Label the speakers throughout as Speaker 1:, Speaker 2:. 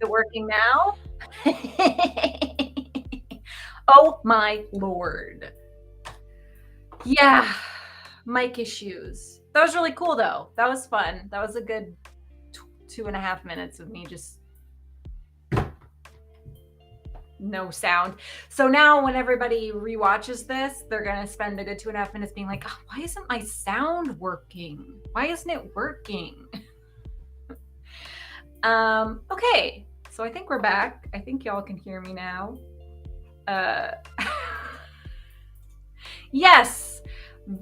Speaker 1: it working now? Oh my Lord. Yeah, mic issues. That was really cool though. That was fun. That was a good 2.5 minutes of me just no sound. So now when everybody rewatches this, they're going to spend a good 2.5 minutes being like, oh, why isn't my sound working? Why isn't it working? Okay, so I think we're back. I think y'all can hear me now. Yes,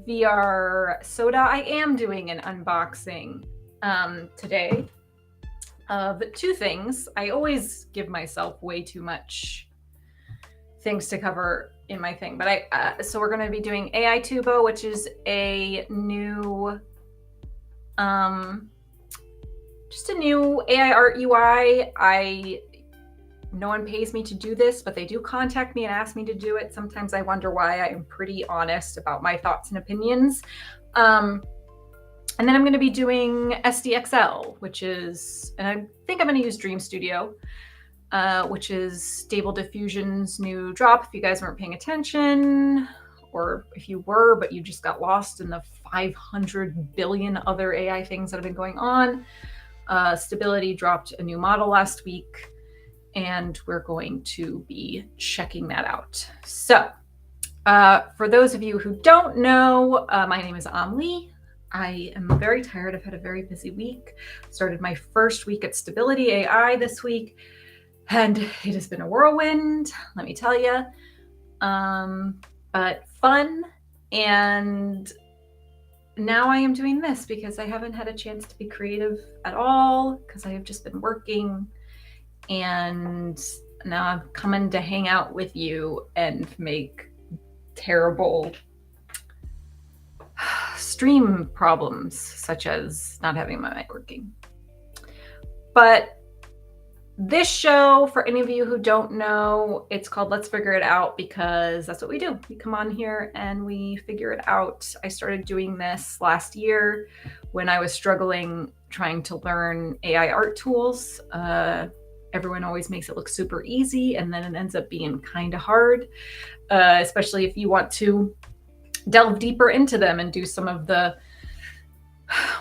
Speaker 1: VR Soda, I am doing an unboxing today of two things. I always give myself way too much things to cover in my thing, but so we're going to be doing Aitubo, which is a new just a new AI art UI. No one pays me to do this, but they do contact me and ask me to do it. Sometimes I wonder why. I am pretty honest about my thoughts and opinions. And then I'm going to be doing SDXL, which is, and I think I'm going to use Dream Studio, which is Stable Diffusion's new drop. If you guys weren't paying attention, or if you were, but you just got lost in the 500 billion other AI things that have been going on, Stability dropped a new model last week, and we're going to be checking that out. So for those of you who don't know, my name is Amli. I am very tired. I've had a very busy week. Started my first week at Stability AI this week, and it has been a whirlwind, let me tell you. But fun. And now I am doing this because I haven't had a chance to be creative at all because I have just been working. And now I'm coming to hang out with you and make terrible stream problems, such as not having my mic working. But this show, for any of you who don't know, it's called Let's Figure It Out because that's what we do. We come on here and we figure it out. I started doing this last year when I was struggling trying to learn AI art tools. Everyone always makes it look super easy, and then it ends up being kind of hard, especially if you want to delve deeper into them and do some of the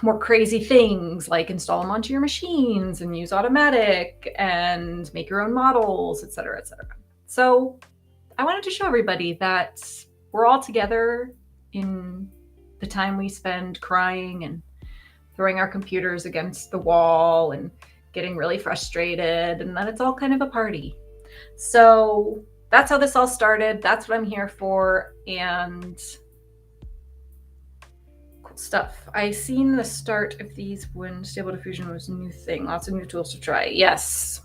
Speaker 1: more crazy things like install them onto your machines and use automatic and make your own models, et cetera, et cetera. So I wanted to show everybody that we're all together in the time we spend crying and throwing our computers against the wall and getting really frustrated, and that it's all kind of a party. So that's how this all started. That's what I'm here for. And cool stuff. I seen the start of these when Stable Diffusion was a new thing. Lots of new tools to try. Yes,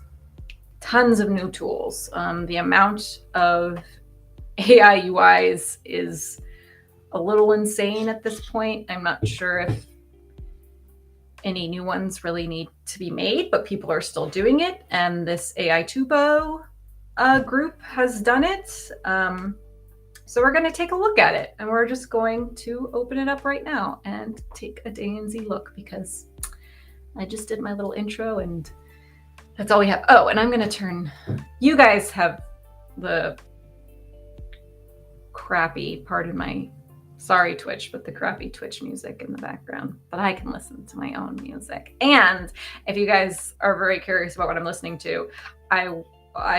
Speaker 1: tons of new tools. The amount of AI UIs is a little insane at this point. I'm not sure if any new ones really need to be made, but people are still doing it. And this Aitubo group has done it. So we're going to take a look at it, and we're just going to open it up right now and take a DayZ look because I just did my little intro and that's all we have. Oh, and I'm going to turn, you guys have the crappy, pardon my, sorry Twitch, but the crappy Twitch music in the background, but I can listen to my own music. And if you guys are very curious about what I'm listening to, I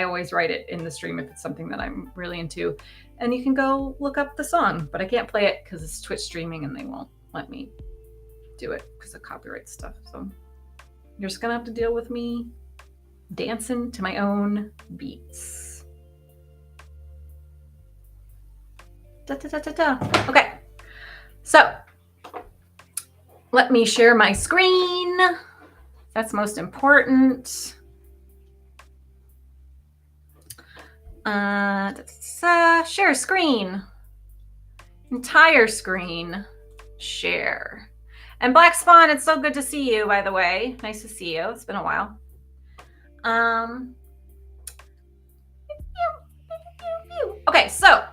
Speaker 1: always write it in the stream if it's something that I'm really into, and you can go look up the song, but I can't play it because it's Twitch streaming and they won't let me do it because of copyright stuff. So you're just gonna have to deal with me dancing to my own beats. Da, da, da, da, da. Okay, so let me share my screen. That's most important. Share screen. Entire screen. Share. And Black Spawn, it's so good to see you, by the way. Nice to see you. It's been a while. Okay, so.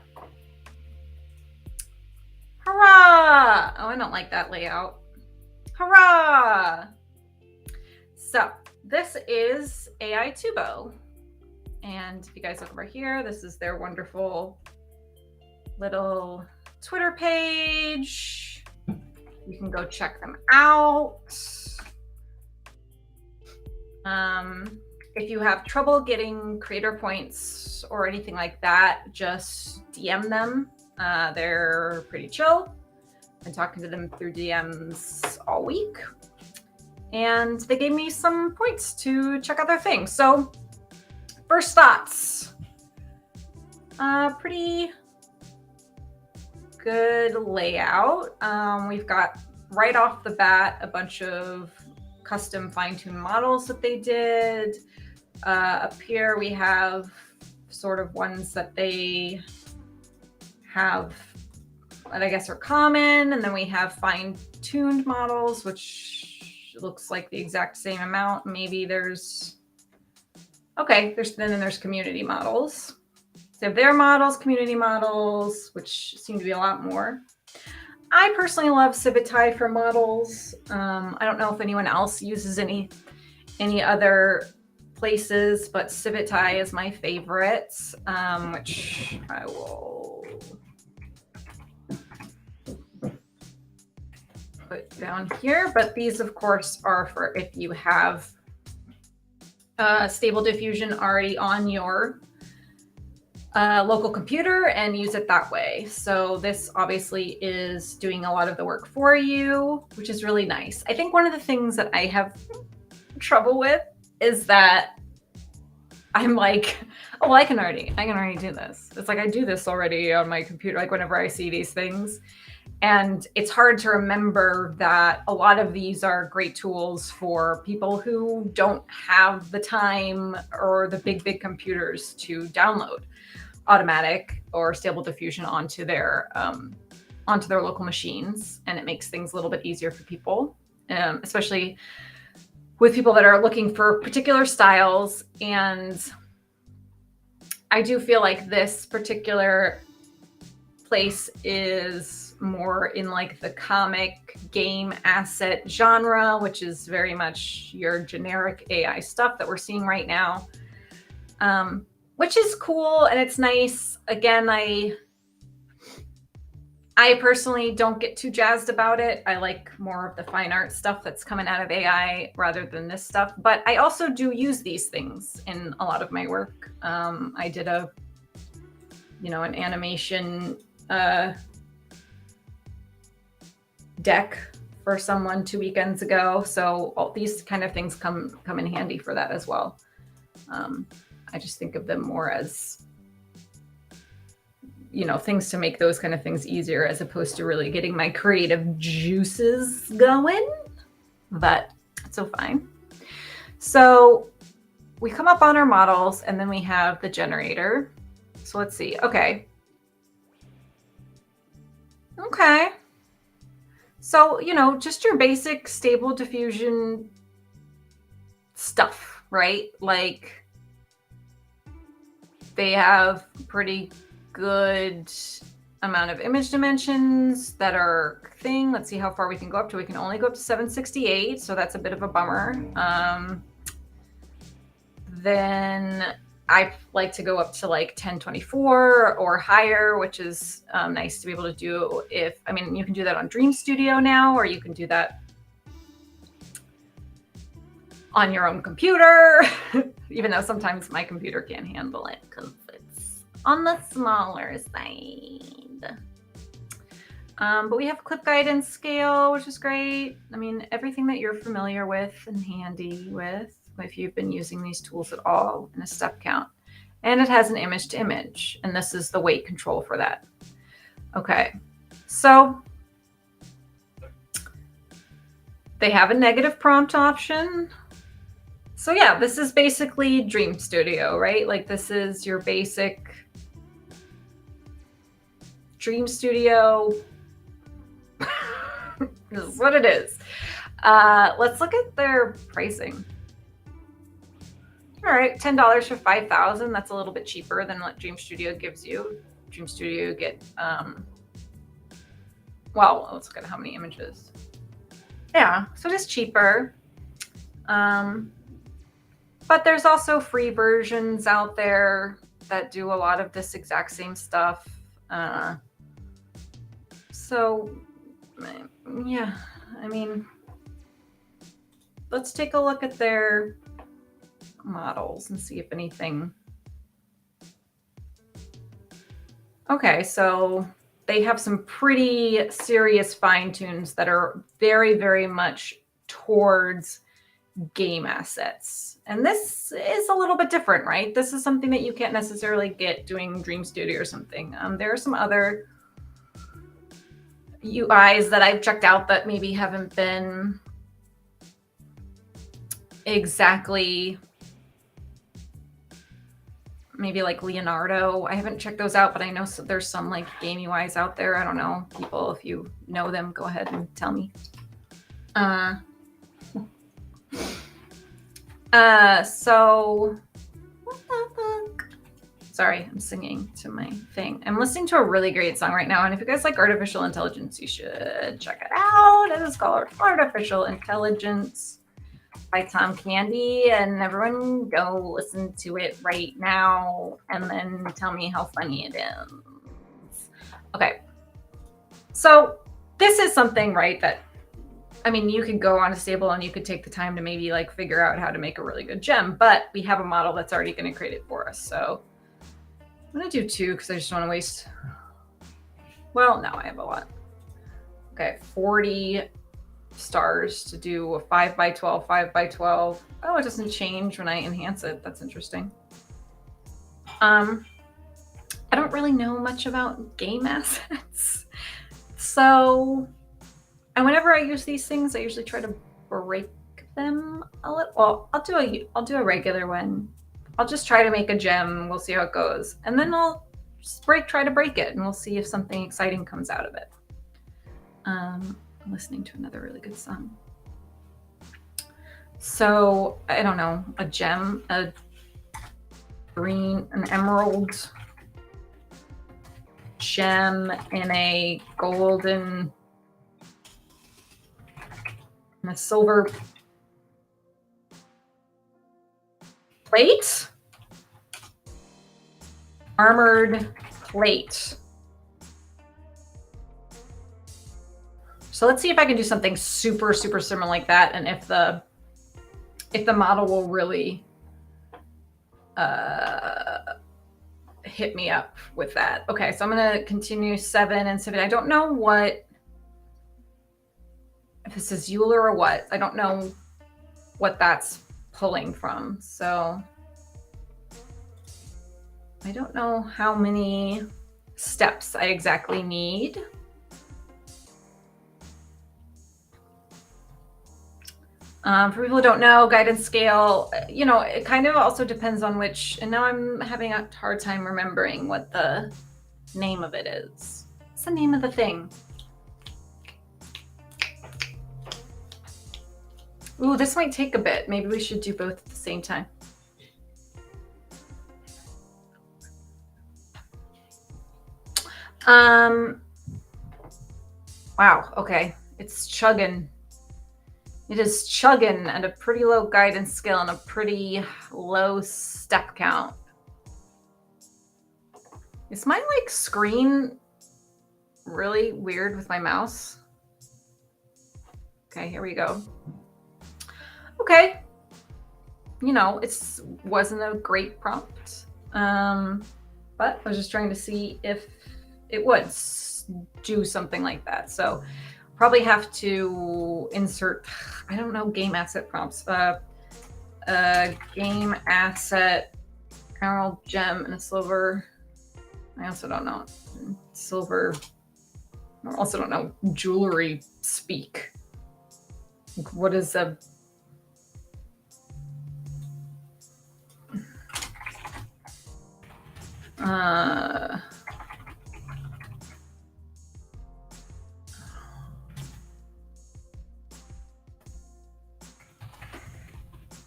Speaker 1: Hurrah! Oh, I don't like that layout. Hurrah! So this is Aitubo. And if you guys look over here, this is their wonderful little Twitter page. You can go check them out. If you have trouble getting creator points or anything like that, just DM them. They're pretty chill. Been talking to them through DMs all week. And they gave me some points to check out their thing. So first thoughts. Pretty good layout. We've got right off the bat a bunch of custom fine-tuned models that they did. Up here we have sort of ones that they have that I guess are common, and then we have fine-tuned models, which looks like the exact same amount. Maybe there's then there's community models. So their models, community models, which seem to be a lot more. I personally love Civitai for models. I don't know if anyone else uses any other places, but Civitai is my favorite, which I will put down here. But these, of course, are for if you have Stable Diffusion already on your local computer and use it that way. So this obviously is doing a lot of the work for you, which is really nice. I think one of the things that I have trouble with is that I'm like, oh, I can already do this. It's like I do this already on my computer, like whenever I see these things. And it's hard to remember that a lot of these are great tools for people who don't have the time or the big computers to download automatic or Stable Diffusion onto their local machines. And it makes things a little bit easier for people, especially with people that are looking for particular styles. And I do feel like this particular place is more in like the comic game asset genre, which is very much your generic AI stuff that we're seeing right now, which is cool and it's nice. Again, I personally don't get too jazzed about it. I like more of the fine art stuff that's coming out of AI rather than this stuff. But I also do use these things in a lot of my work. I did an animation deck for someone 2 weekends ago. So all these kind of things come in handy for that as well. I just think of them more as things to make those kind of things easier as opposed to really getting my creative juices going, but it's so fine. So we come up on our models and then we have the generator. So let's see. Okay. So, just your basic Stable Diffusion stuff, right? Like they have pretty good amount of image dimensions that are thing. Let's see how far we can go up to. We can only go up to 768, so that's a bit of a bummer. Then I like to go up to like 1024 or higher, which is nice to be able to do. You can do that on Dream Studio now, or you can do that on your own computer, even though sometimes my computer can't handle it because it's on the smaller side. But we have clip guidance scale, which is great. Everything that you're familiar with and handy with if you've been using these tools at all, in a step count. And it has an image to image, and this is the weight control for that. Okay, so they have a negative prompt option. So yeah, this is basically Dream Studio, right? Like this is your basic Dream Studio. This is what it is. Let's look at their pricing. All right, $10 for 5,000. That's a little bit cheaper than what Dream Studio gives you. Dream Studio get, well, let's look at how many images. Yeah, so it is cheaper. But there's also free versions out there that do a lot of this exact same stuff. So, yeah, I mean, let's take a look at their models and see if anything. Okay, so they have some pretty serious fine tunes that are very, very much towards game assets. And this is a little bit different, right? This is something that you can't necessarily get doing Dream Studio or something. There are some other UIs that I've checked out that maybe haven't been exactly, maybe like Leonardo. I haven't checked those out, but I know there's some like game UIs out there. I don't know, people, if you know them, go ahead and tell me. So what the fuck? Sorry, I'm singing to my thing. I'm listening to a really great song right now, and if you guys like artificial intelligence, you should check it out. It is called Artificial Intelligence by Tom Candy, and everyone go listen to it right now and then tell me how funny it is. Okay, so this is something, right, that, I mean, you could go on a stable and you could take the time to maybe like figure out how to make a really good gem, but we have a model that's already going to create it for us. So I'm going to do 2 because I just don't want to waste. Well, no, I have a lot. Okay, 40 stars to do a 5x12, 5x12. Oh, it doesn't change when I enhance it. That's interesting. I don't really know much about game assets. So, and whenever I use these things, I usually try to break them a little. Well, I'll do a regular one. I'll just try to make a gem. We'll see how it goes. And then I'll just try to break it, and we'll see if something exciting comes out of it. I'm listening to another really good song. So, I don't know, a gem, a green, an emerald gem in a golden, and a silver plate? Armored plate. So let's see if I can do something super, super similar like that, and if the model will really hit me up with that. Okay, so I'm gonna continue 7 and 7. I don't know if this is Euler or what. I don't know what that's pulling from. So I don't know how many steps I exactly need. For people who don't know, guidance scale, it kind of also depends on which, and now I'm having a hard time remembering what the name of it is. What's the name of the thing? Ooh, this might take a bit. Maybe we should do both at the same time. Wow, okay. It's chugging. It is chugging at a pretty low guidance scale and a pretty low step count. Is my screen really weird with my mouse? Okay, here we go. Okay. It wasn't a great prompt. But I was just trying to see if it would do something like that. So probably have to insert, I don't know, game asset prompts. Game asset, emerald gem, and a silver. I also don't know. Silver. I also don't know jewelry speak. What is a...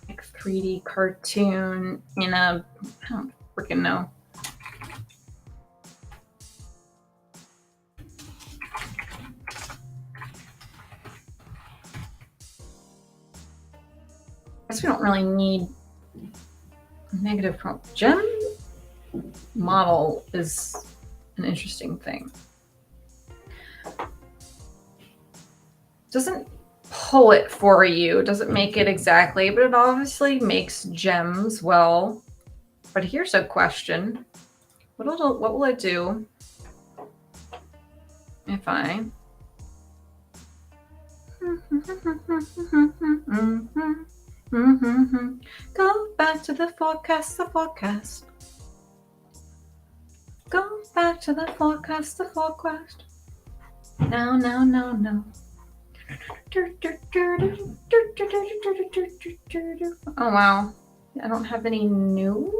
Speaker 1: like 3D cartoon in a... I don't freaking know. I guess we don't really need Negative prompt. Gem model is an interesting thing. Doesn't pull it for you, doesn't make it exactly, but it obviously makes gems well. But here's a question. What will it do if I go back to the forecast, Go back to the forecast, No. Oh, wow. I don't have any new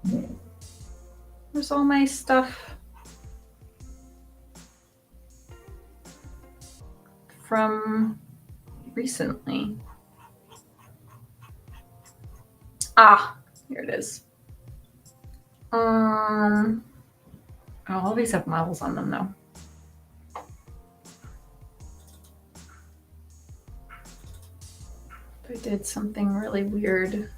Speaker 1: ones? Where's all my stuff from recently? Ah, here it is. Oh, all these have models on them, though. I did something really weird.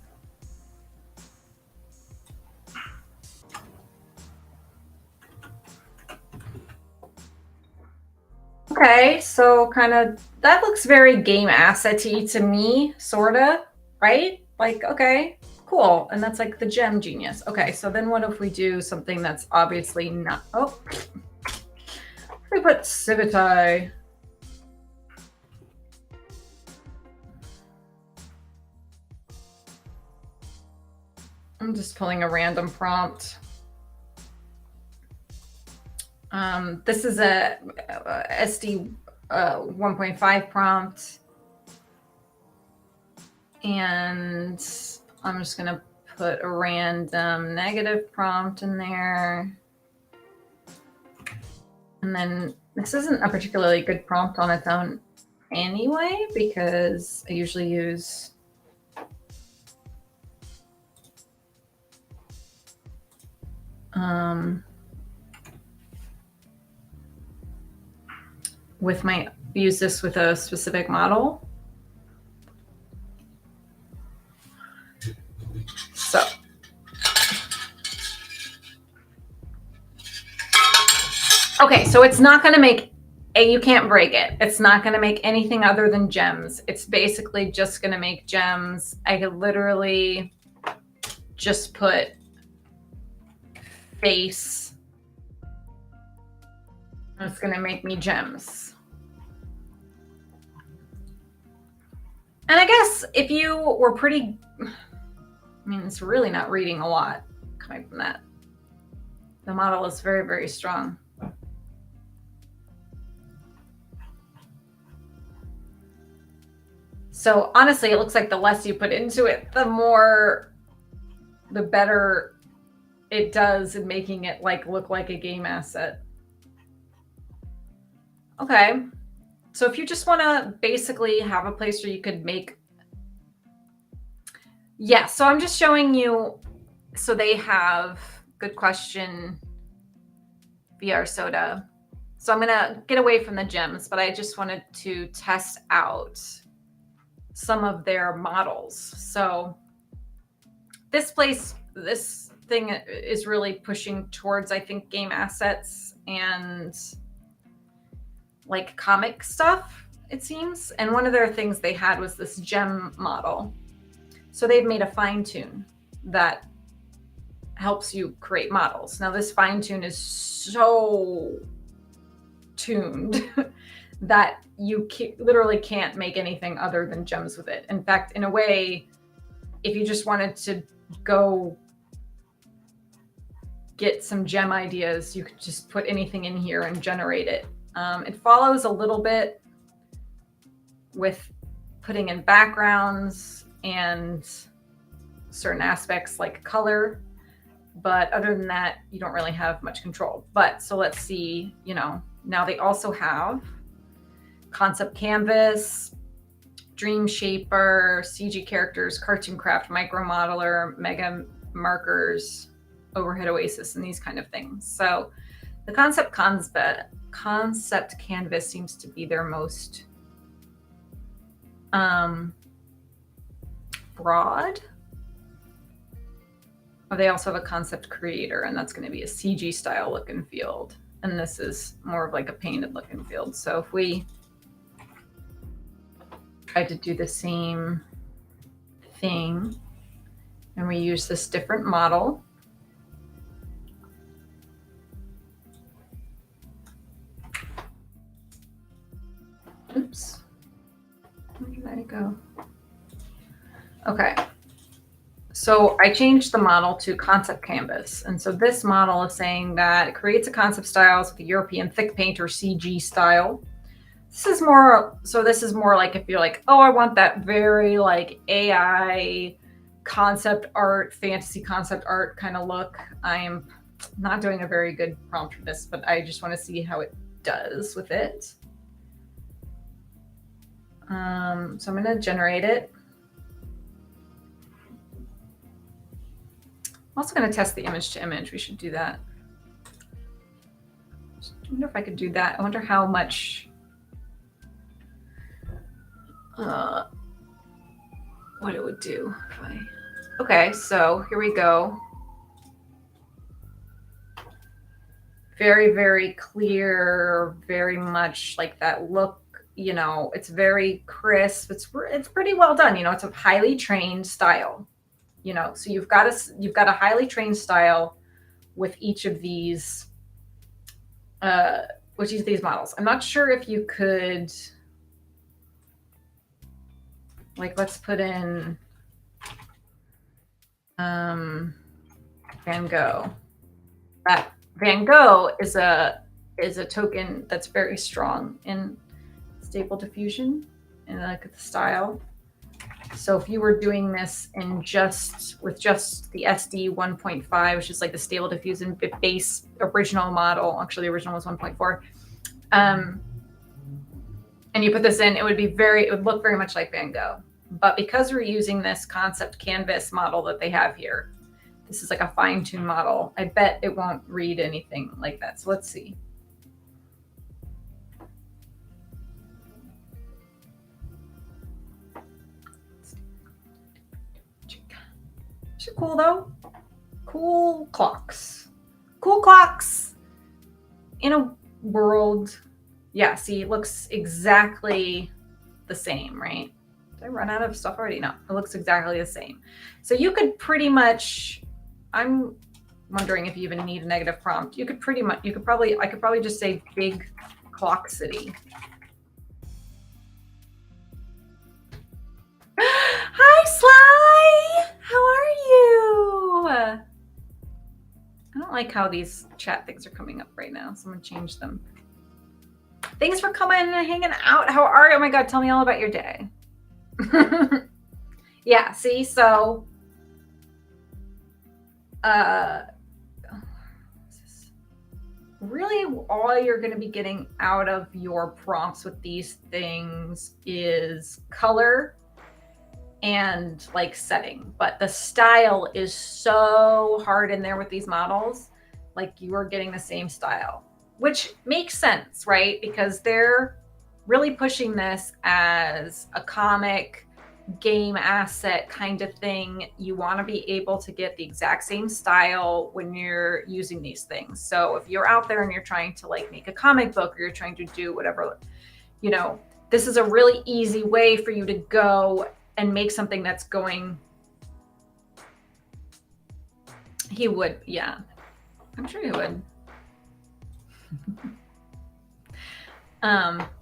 Speaker 1: Okay, so kind of, that looks very game asset-y to me, sorta, right? Like, okay, cool. And that's like the gem genius. Okay, so then what if we do something that's obviously not, oh, we put Civitai. I'm just pulling a random prompt. This is a SD 1.5 prompt. And I'm just going to put a random negative prompt in there. And then this isn't a particularly good prompt on its own anyway, because I usually use use this with a specific model. So okay, so it's not going to make, you can't break it. It's not going to make anything other than gems. It's basically just going to make gems. I could literally just put face. It's going to make me gems. And I guess if you were pretty, I mean, it's really not reading a lot coming from that. The model is very, very strong. So honestly, it looks like the less you put into it, the better it does in making it like look like a game asset. Okay. So if you just want to basically have a place where you could make, yeah, so I'm just showing you, so they have, good question, VR Soda. So I'm going to get away from the gems, but I just wanted to test out some of their models. So this thing is really pushing towards, I think, game assets and like comic stuff, it seems. And one of their things they had was this gem model. So they've made a fine tune that helps you create models. Now this fine tune is so tuned that you literally can't make anything other than gems with it. In fact, in a way, if you just wanted to go get some gem ideas, you could just put anything in here and generate it. It follows a little bit with putting in backgrounds and certain aspects like color. But other than that, you don't really have much control. But so let's see, now they also have concept canvas, dream shaper, CG characters, cartoon craft, micro modeler, mega markers, overhead oasis, and these kind of things. So the concept canvas seems to be their most broad. Or they also have a concept creator, and that's going to be a CG style look and feel. And this is more of like a painted look and feel. So if we try to do the same thing and we use this different model, oops, where did I go? Okay, so I changed the model to concept canvas. And so this model is saying that it creates a concept styles with a European thick paint or CG style. This is more, so this is more like if you're like, oh, I want that very like AI concept art, fantasy concept art kind of look. I am not doing a very good prompt for this, but I just want to see how it does with it. So I'm going to generate it. I'm also going to test the image to image. We should do that. I wonder if I could do that. I wonder how much, what it would do if I, okay, so here we go. Very, very clear, very much like that look, you know, it's very crisp. It's pretty well done. You know, it's a highly trained style, you know, so you've got a highly trained style with each of these, models. I'm not sure if you could, like, let's put in Van Gogh. That Van Gogh is a token that's very strong in stable diffusion and like the style. So if you were doing this in with just the SD 1.5, which is like the stable diffusion base original model, actually the original was 1.4, and you put this in, it would look very much like Van Gogh. But because we're using this concept canvas model that they have here, this is like a fine-tuned model, I bet it won't read anything like that. So let's see. Is it cool though? Cool clocks. Cool clocks in a world. Yeah, see, it looks exactly the same, right? Did I run out of stuff already? No, it looks exactly the same. So you could pretty much, I'm wondering if you even need a negative prompt. I could probably just say big clock city. Hi, Sly! How are you? I don't like how these chat things are coming up right now. Someone changed them. Thanks for coming and hanging out. How are you? Oh my God, tell me all about your day. Yeah, see, so really all you're going to be getting out of your prompts with these things is color and like setting, but the style is so hard in there with these models. Like you are getting the same style, which makes sense, right? Because they're really pushing this as a comic game asset kind of thing. You want to be able to get the exact same style when you're using these things. So if you're out there and you're trying to like make a comic book, or you're trying to do whatever, you know, this is a really easy way for you to go and make something that's going. He would, yeah, I'm sure he would.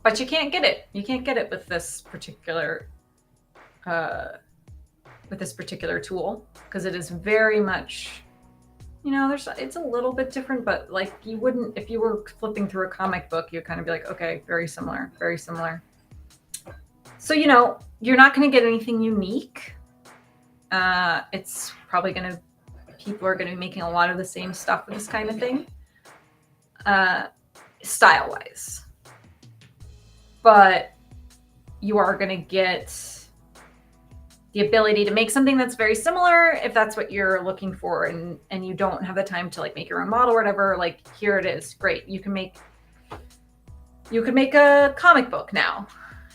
Speaker 1: But you can't get it. You can't get it with this particular tool, because it is very much, you know, it's a little bit different, but like you wouldn't, if you were flipping through a comic book, you'd kind of be like, okay, very similar, very similar. So, you know, you're not going to get anything unique. It's probably people are going to be making a lot of the same stuff with this kind of thing, style-wise. But you are going to get the ability to make something that's very similar if that's what you're looking for, and you don't have the time to like make your own model or whatever. Like, here it is. Great. You can make a comic book now.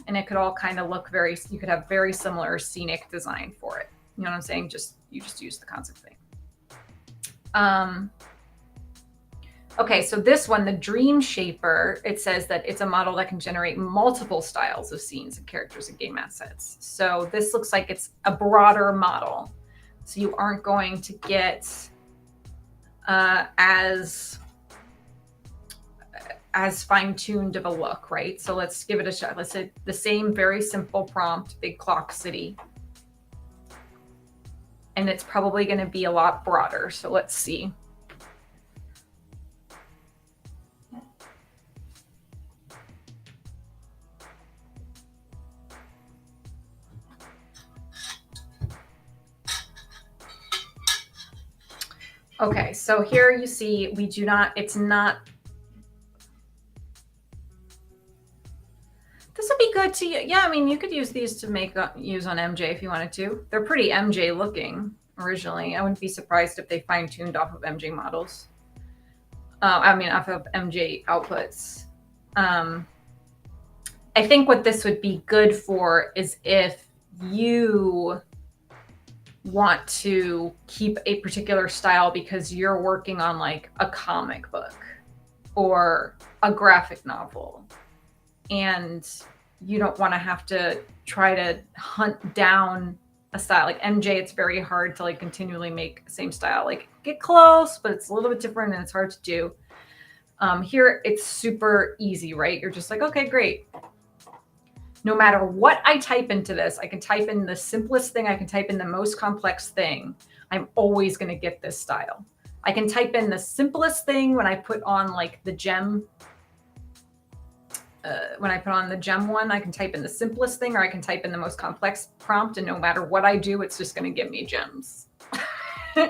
Speaker 1: and it could all kind of look you could have very similar scenic design for it. You know what I'm saying? You just use the concept thing. Okay, so this one, the Dream Shaper, it says that it's a model that can generate multiple styles of scenes and characters and game assets. So this looks like it's a broader model. So you aren't going to get as fine-tuned of a look, right? So let's give it a shot. Let's say the same very simple prompt, Big Clock City. And it's probably going to be a lot broader. So let's see. Okay, so here you see it's not. This would be good to, yeah, I mean, you could use these to use on MJ if you wanted to. They're pretty MJ looking originally. I wouldn't be surprised if they fine-tuned off of MJ models. Off of MJ outputs. I think what this would be good for is if you want to keep a particular style because you're working on like a comic book or a graphic novel, and you don't want to have to try to hunt down a style. Like MJ, it's very hard to like continually make the same style. Like get close, but it's a little bit different and it's hard to do. Here, it's super easy, right? You're just like, okay, great. No matter what I type into this, I can type in the simplest thing, I can type in the most complex thing. I'm always going to get this style. I can type in the simplest thing when I put on like the gem. When I put on the gem one, I can type in the simplest thing, or I can type in the most complex prompt. And no matter what I do, it's just going to give me gems.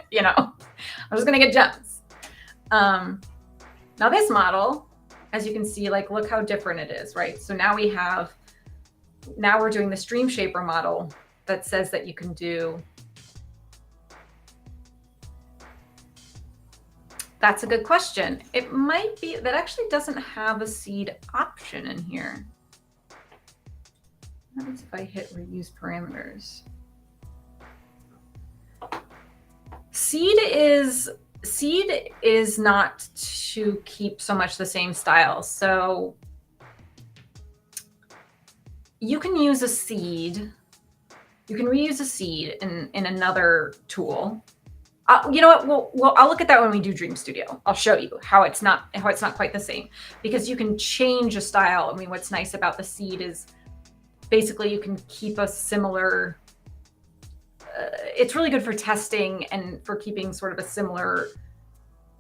Speaker 1: You know, I'm just going to get gems. Now this model, as you can see, like, look how different it is, right? So now we're doing the Dream Shaper model that says that you can do. That's a good question. It might be that actually doesn't have a seed option in here. What happens if I hit reuse parameters? Seed is not to keep so much the same style. So you can use a seed. You can reuse a seed in another tool. You know what? I'll look at that when we do Dream Studio. I'll show you how it's not quite the same, because you can change a style. I mean, what's nice about the seed is basically you can keep a similar. It's really good for testing and for keeping sort of a similar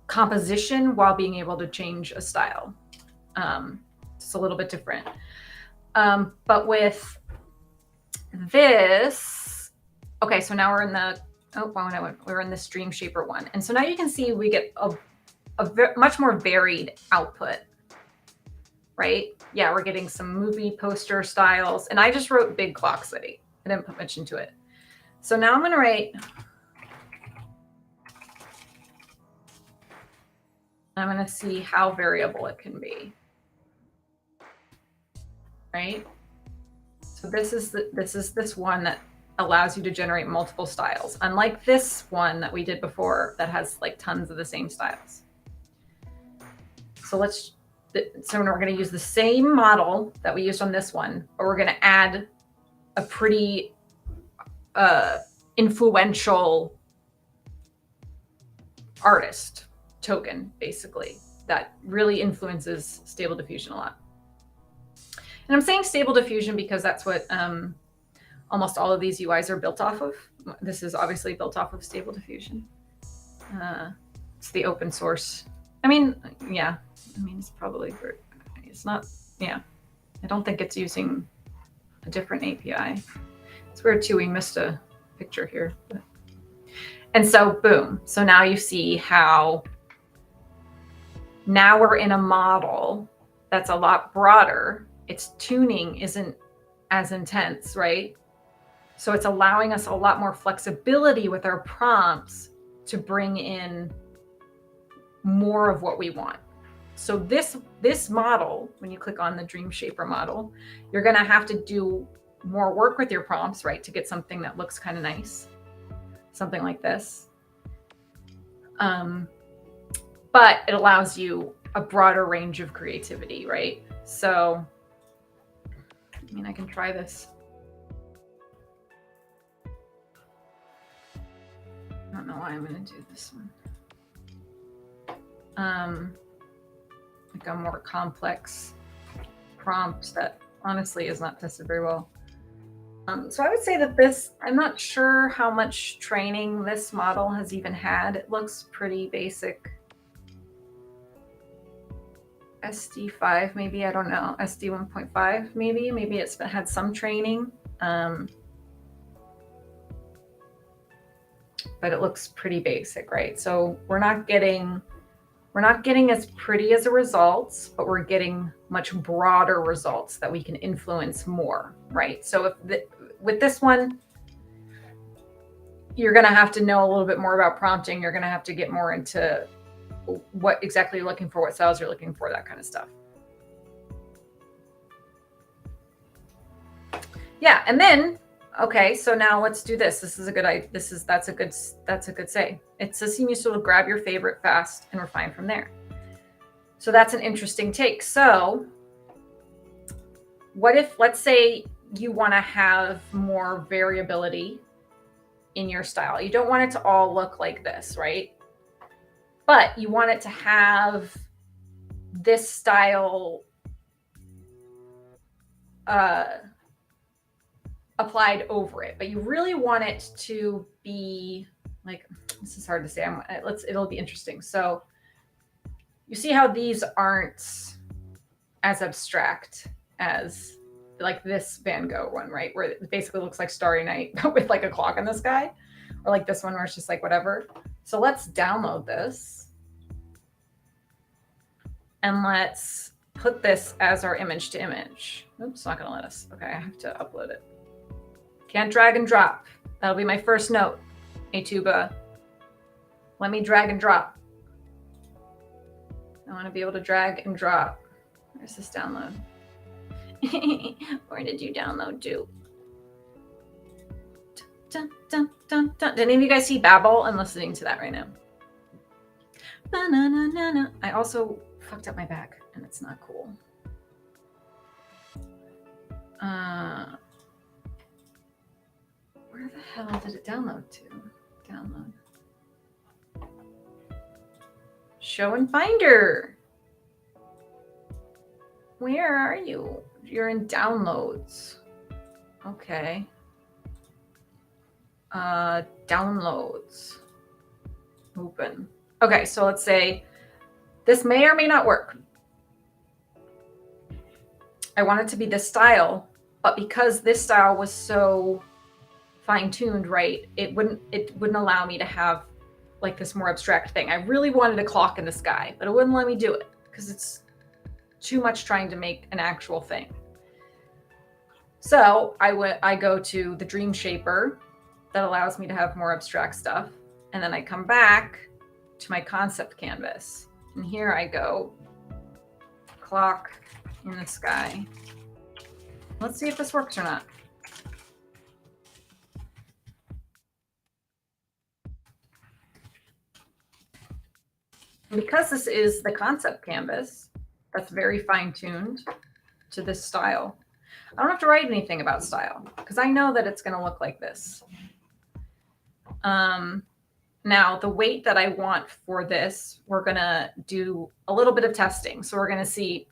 Speaker 1: composition while being able to change a style. It's a little bit different. But with this, okay, so now we're in the, we're in the Dream Shaper one. And so now you can see we get a much more varied output, right? Yeah, we're getting some movie poster styles. And I just wrote Big Clock City. I didn't put much into it. So now I'm going to write, I'm going to see how variable it can be. Right? So this is this one that allows you to generate multiple styles, unlike this one that we did before that has like tons of the same styles. So we're going to use the same model that we used on this one, but we're going to add a pretty influential artist token, basically, that really influences Stable Diffusion a lot. And I'm saying Stable Diffusion because that's what almost all of these UIs are built off of. This is obviously built off of Stable Diffusion. It's the open source. I mean, yeah. I mean, it's probably, it's not, yeah. I don't think it's using a different API. It's weird too, we missed a picture here. But. And so, boom. So now you see how now we're in a model that's a lot broader. Its tuning isn't as intense, right? So it's allowing us a lot more flexibility with our prompts to bring in more of what we want. So this model, when you click on the Dream Shaper model, you're going to have to do more work with your prompts, right, to get something that looks kind of nice, something like this. But it allows you a broader range of creativity, right? So, I mean, I can try this. I don't know why I'm going to do this one. Like a more complex prompt that honestly is not tested very well. So I would say that this, I'm not sure how much training this model has even had. It looks pretty basic. SD5 maybe, I don't know. SD 1.5 maybe. Maybe it's had some training. But it looks pretty basic, right? So we're not getting as pretty as a results, but we're getting much broader results that we can influence more, right? So with this one, you're going to have to know a little bit more about prompting. You're going to have to get more into what exactly you're looking for, what styles you're looking for, that kind of stuff. Yeah, and then okay, so now let's do this. That's a good say. It says you sort of grab your favorite fast and refine from there. So that's an interesting take. So what if, let's say you want to have more variability in your style. You don't want it to all look like this, right? But you want it to have this style applied over it, but you really want it to be like, this is hard to say. It'll be interesting. So you see how these aren't as abstract as like this Van Gogh one, right? Where it basically looks like Starry Night with like a clock in the sky, or like this one where it's just like whatever. So let's download this and let's put this as our image to image. Oops, it's not gonna let us. Okay, I have to upload it. Can't drag and drop. That'll be my first note. Aitubo, let me drag and drop. I want to be able to drag and drop. Where's this download? Where did you download to? Dun, dun, dun, dun. Did any of you guys see Babel? I'm listening to that right now. Na, na, na, na, na. I also fucked up my back, and it's not cool. Where the hell did it download to? Download. Show and Finder. Where are you? You're in downloads. Okay. Downloads. Open. Okay, so let's say this may or may not work. I want it to be this style, but because this style was so fine-tuned, right, it wouldn't allow me to have like this more abstract thing. I really wanted a clock in the sky, but it wouldn't let me do it because it's too much trying to make an actual thing. So I go to the Dream Shaper that allows me to have more abstract stuff, and then I come back to my concept canvas, and here I go, clock in the sky. Let's see if this works or not. Because this is the concept canvas that's very fine-tuned to this style, I don't have to write anything about style because I know that it's going to look like this. Now, the weight that I want for this, we're going to do a little bit of testing. So we're going to see,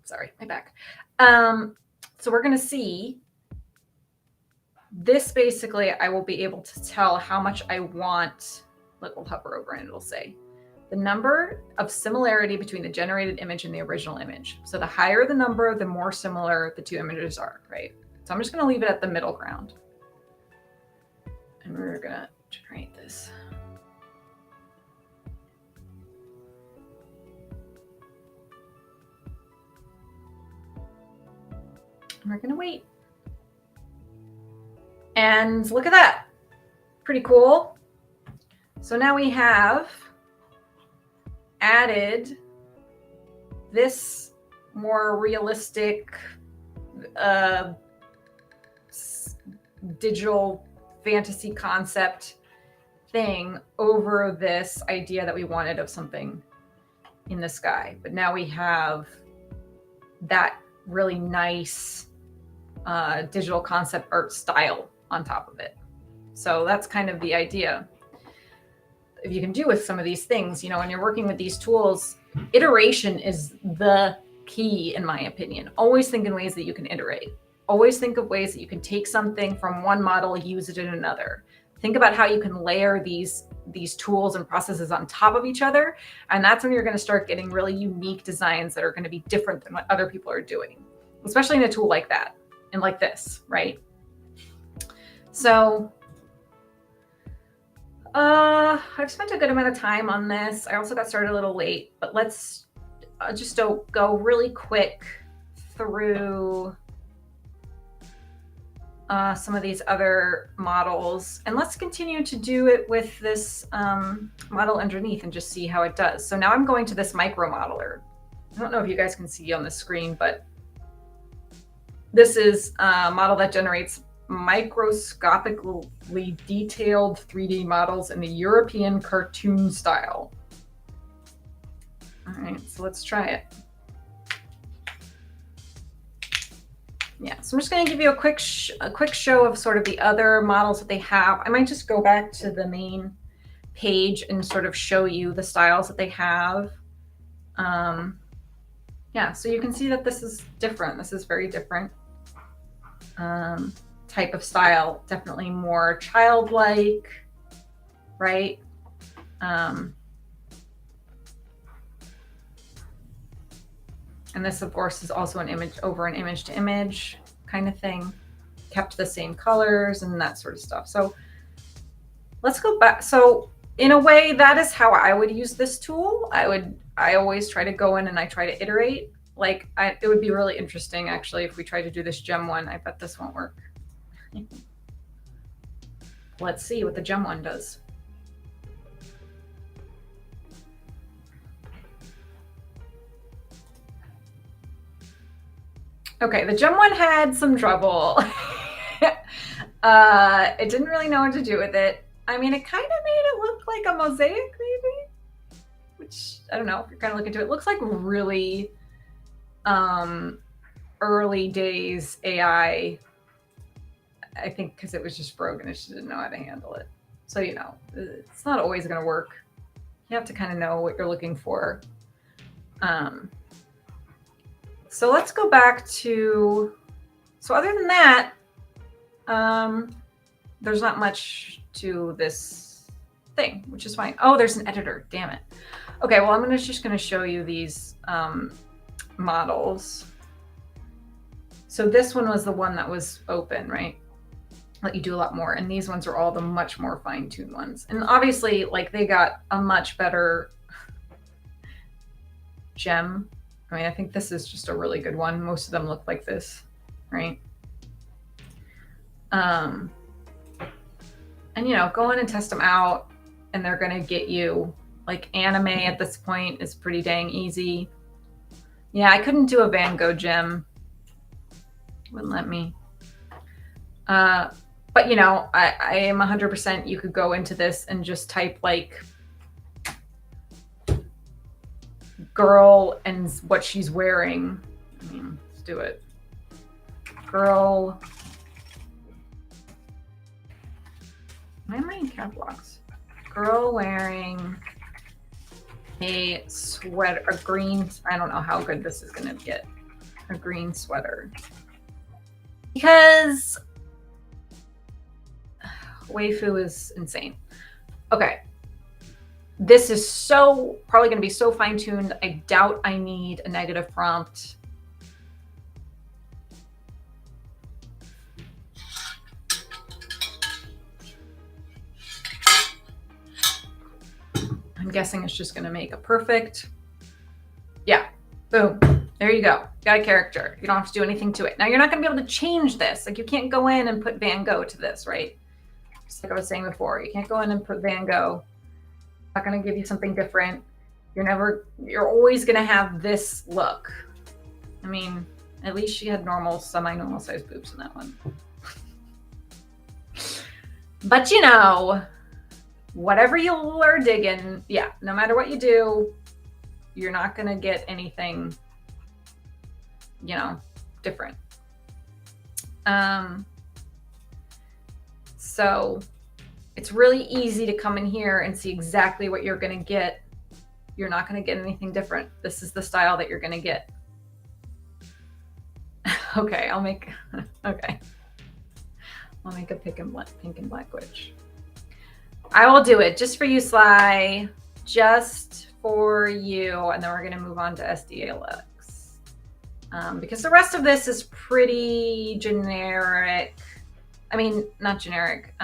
Speaker 1: sorry, my back. So we're going to see this. Basically, I will be able to tell how much I want. We'll hover over and it'll say the number of similarity between the generated image and the original image. So the higher the number, the more similar the two images are, right? So I'm just going to leave it at the middle ground. And we're going to generate this. And we're going to wait. And look at that. Pretty cool. So now we have added this more realistic digital fantasy concept thing over this idea that we wanted of something in the sky. But now we have that really nice digital concept art style on top of it. So that's kind of the idea. If you can do with some of these things, you know, when you're working with these tools, iteration is the key, in my opinion. Always think in ways that you can iterate. Always think of ways that you can take something from one model, use it in another. Think about how you can layer these tools and processes on top of each other. And that's when you're going to start getting really unique designs that are going to be different than what other people are doing, especially in a tool like that and like this, right? So I've spent a good amount of time on this. I also got started a little late, but let's just go really quick through some of these other models, and let's continue to do it with this model underneath and just see how it does. So now I'm going to this micro modeler. I don't know if you guys can see on the screen, but this is a model that generates microscopically detailed 3D models in the European cartoon style. All right, so let's try it. Yeah, so I'm just going to give you a quick show of sort of the other models that they have. I might just go back to the main page and sort of show you the styles that they have. Yeah, so you can see that this is different. This is very different type of style. Definitely more childlike, right? And this, of course, is also an image over an image to image kind of thing, kept the same colors and that sort of stuff. So let's go back. So in a way, that is how I would use this tool. I always try to go in and I try to iterate. Like it would be really interesting, actually, if we try to do this gem one. I bet this won't work. Let's see what the gem one does. Okay, the gem one had some trouble. It didn't really know what to do with it. I mean, it kind of made it look like a mosaic, maybe, which I don't know if you're kind of looking into it. It looks like really early days AI, I think, because it was just broken. It just didn't know how to handle it. So, you know, it's not always going to work. You have to kind of know what you're looking for. So let's go back to, so other than that, there's not much to this thing, which is fine. Oh, there's an editor, damn it. Okay, well, I'm just gonna show you these models. So this one was the one that was open, right? Let you do a lot more. And these ones are all the much more fine-tuned ones. And obviously, like, they got a much better gem. I mean, I think this is just a really good one. Most of them look like this, right? And, you know, go in and test them out, and they're going to get you, like, anime at this point is pretty dang easy. Yeah, I couldn't do a Van Gogh gem. Wouldn't let me. But, you know, I am 100%, you could go into this and just type, like, girl and what she's wearing. I mean, let's do it. Girl. Why am I in cap locks? Girl wearing a sweater, a green, I don't know how good this is going to get. A green sweater. Because waifu is insane. Okay. This is so probably going to be so fine-tuned. I doubt I need a negative prompt. I'm guessing it's just going to make a perfect. Yeah. Boom. There you go. Got a character. You don't have to do anything to it. Now, you're not going to be able to change this. Like, you can't go in and put Van Gogh to this, right? Just like I was saying before. You can't go in and put Van Gogh. Not going to give you something different. You're always going to have this look. I mean, at least she had normal, semi-normal sized boobs in that one. But you know, whatever you are digging, yeah, no matter what you do, you're not going to get anything, you know, different. So it's really easy to come in here and see exactly what you're going to get. You're not going to get anything different. This is the style that you're going to get. Okay, I'll make a pink and black witch. I will do it just for you, Sly. Just for you. And then we're going to move on to SDXL. Because the rest of this is pretty generic. I mean, not generic.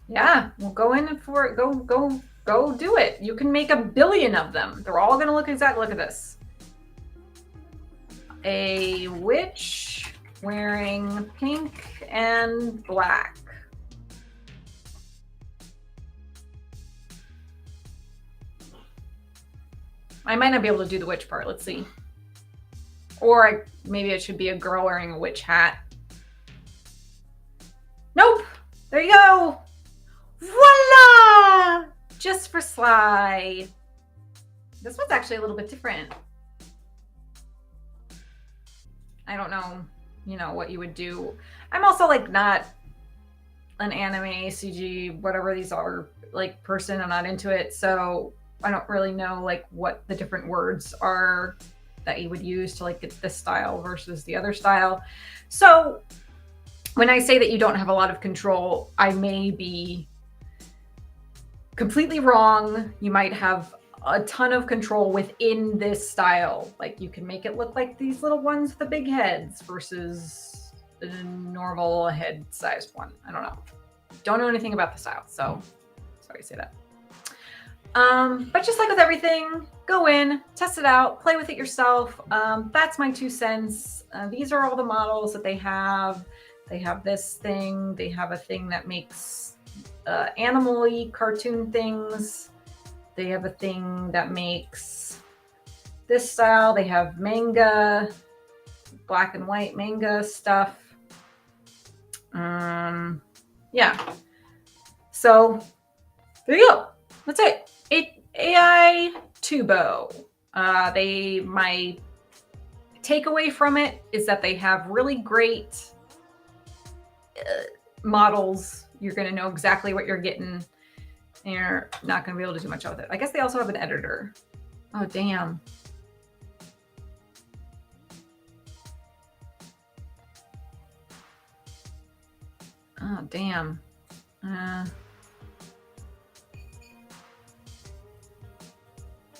Speaker 1: Yeah, we'll go in for it. Go do it. You can make 1 billion of them. They're all going to look exactly. Look at this. A witch wearing pink and black. I might not be able to do the witch part. Let's see. Or maybe it should be a girl wearing a witch hat. Nope. There you go. Voila! Just for Sly. This one's actually a little bit different. I don't know, you know, what you would do. I'm also like not an anime, CG, whatever these are, like person. I'm not into it. So I don't really know like what the different words are that you would use to like get this style versus the other style. So when I say that you don't have a lot of control, I may be completely wrong. You might have a ton of control within this style. Like you can make it look like these little ones with the big heads versus the normal head sized one. I don't know. Don't know anything about the style. So sorry to say that. But just like with everything, go in, test it out, play with it yourself. That's my 2 cents. These are all the models that they have. They have this thing. They have a thing that makes animal-y cartoon things. They have a thing that makes this style. They have manga, black and white manga stuff. Yeah. So there you go. That's it. Aitubo. My takeaway from it is that they have really great models. You're going to know exactly what you're getting. And you're not going to be able to do much with it. I guess they also have an editor. Oh, damn. Oh, damn.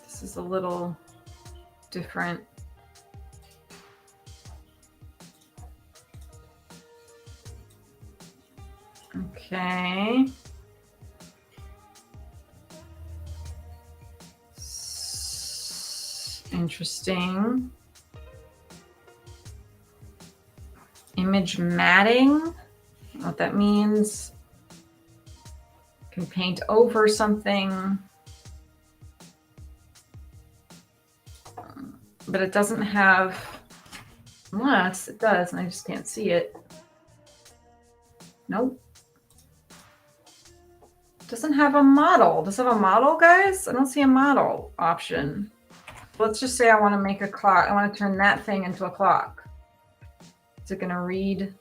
Speaker 1: This is a little different. Okay. Interesting. Image matting. What that means. Can paint over something. But it doesn't have, unless it does, and I just can't see it. Nope. Doesn't have a model. Does it have a model, guys? I don't see a model option. Let's just say I want to make a clock. I want to turn that thing into a clock. Is it going to read?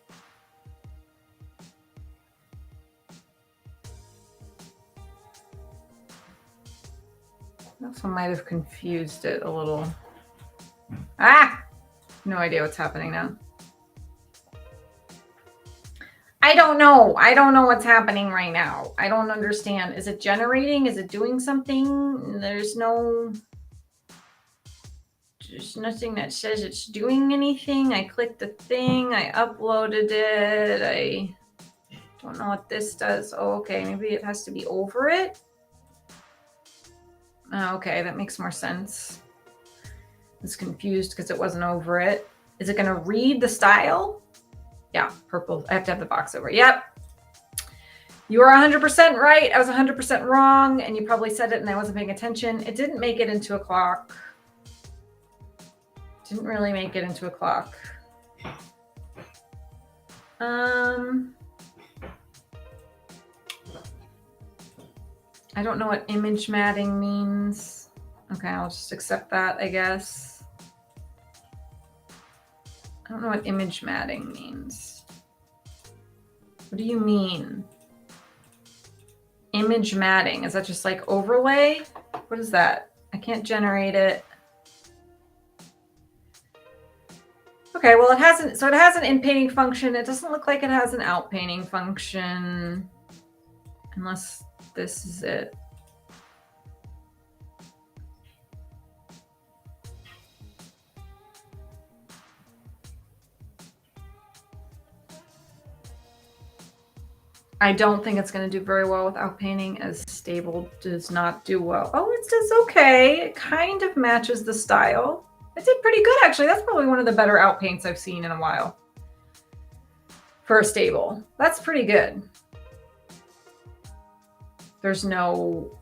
Speaker 1: I also might have confused it a little. Ah! No idea what's happening now. I don't know. I don't know what's happening right now. I don't understand. Is it generating? Is it doing something? There's nothing that says it's doing anything. I clicked the thing. I uploaded it. I don't know what this does. Oh, okay. Maybe it has to be over it. Oh, okay. That makes more sense. I was confused because it wasn't over it. Is it going to read the style? Yeah, purple. I have to have the box over. Yep. You were 100% right. I was 100% wrong, and you probably said it and I wasn't paying attention. It didn't make it into a clock. Didn't really make it into a clock. I don't know what image matting means. Okay, I'll just accept that, I guess. I don't know what image matting means. What do you mean? Image matting, is that just like overlay? What is that? I can't generate it. Okay, well it has an in painting function. It doesn't look like it has an out painting function, unless this is it. I don't think it's going to do very well with out painting, as stable does not do well. Oh, it does okay. It kind of matches the style. It did pretty good, actually. That's probably one of the better out paints I've seen in a while for a stable. That's pretty good. There's no,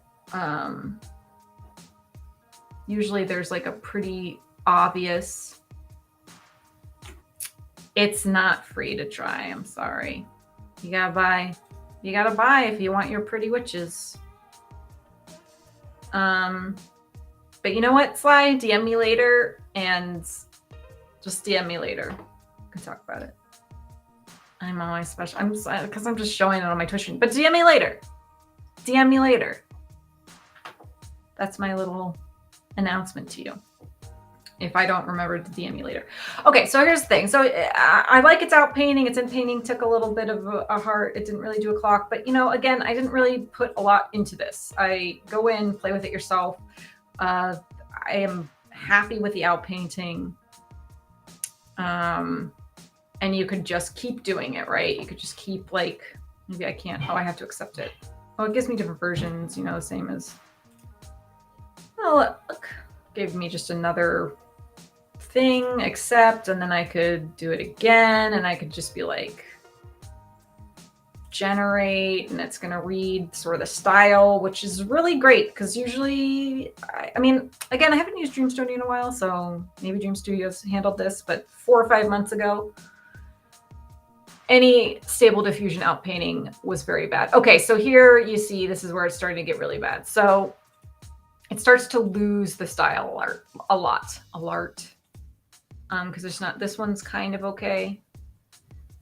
Speaker 1: usually there's like a pretty obvious, it's not free to try. I'm sorry. You gotta buy. You gotta buy if you want your pretty witches. But you know what, Sly? DM me later, and just DM me later. We can talk about it. I'm on my special. Because I'm just showing it on my Twitch. But DM me later. DM me later. That's my little announcement to you. If I don't remember to DM you later. Okay, so here's the thing. So I like it's out painting. It's in painting. Took a little bit of a heart. It didn't really do a clock. But, you know, again, I didn't really put a lot into this. I go in, play with it yourself. I am happy with the out painting. And you could just keep doing it, right? You could just keep like, maybe I can't. Oh, I have to accept it. Oh, it gives me different versions, you know, the same as, oh, look, gave me just another thing, accept, and then I could do it again, and I could just be like, generate, and it's going to read sort of the style, which is really great, because usually, I mean, again, I haven't used Dream Studio in a while, so maybe Dream Studio's handled this, but 4 or 5 months ago, any stable diffusion out painting was very bad. Okay, so here you see this is where it's starting to get really bad. So it starts to lose the style a lot. Because there's not, this one's kind of okay.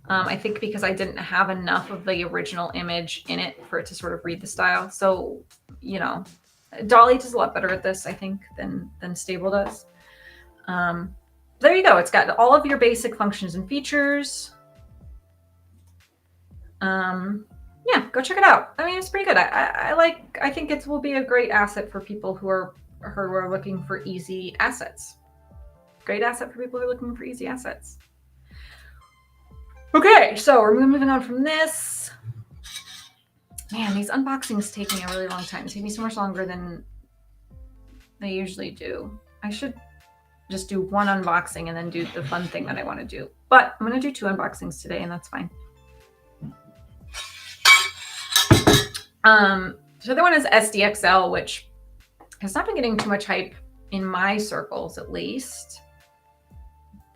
Speaker 1: I think because I didn't have enough of the original image in it for it to sort of read the style. So, you know, Dolly does a lot better at this, I think, than Stable does. There you go. It's got all of your basic functions and features. Yeah, go check it out. I mean, it's pretty good. I think it will be a great asset for people who are looking for easy assets. Great asset for people who are looking for easy assets. Okay, so we're moving on from this. Man, these unboxings take me a really long time. They take me so much longer than they usually do. I should just do one unboxing and then do the fun thing that I want to do. But I'm going to do 2 unboxings today, and that's fine. The other one is SDXL, which has not been getting too much hype in my circles, at least.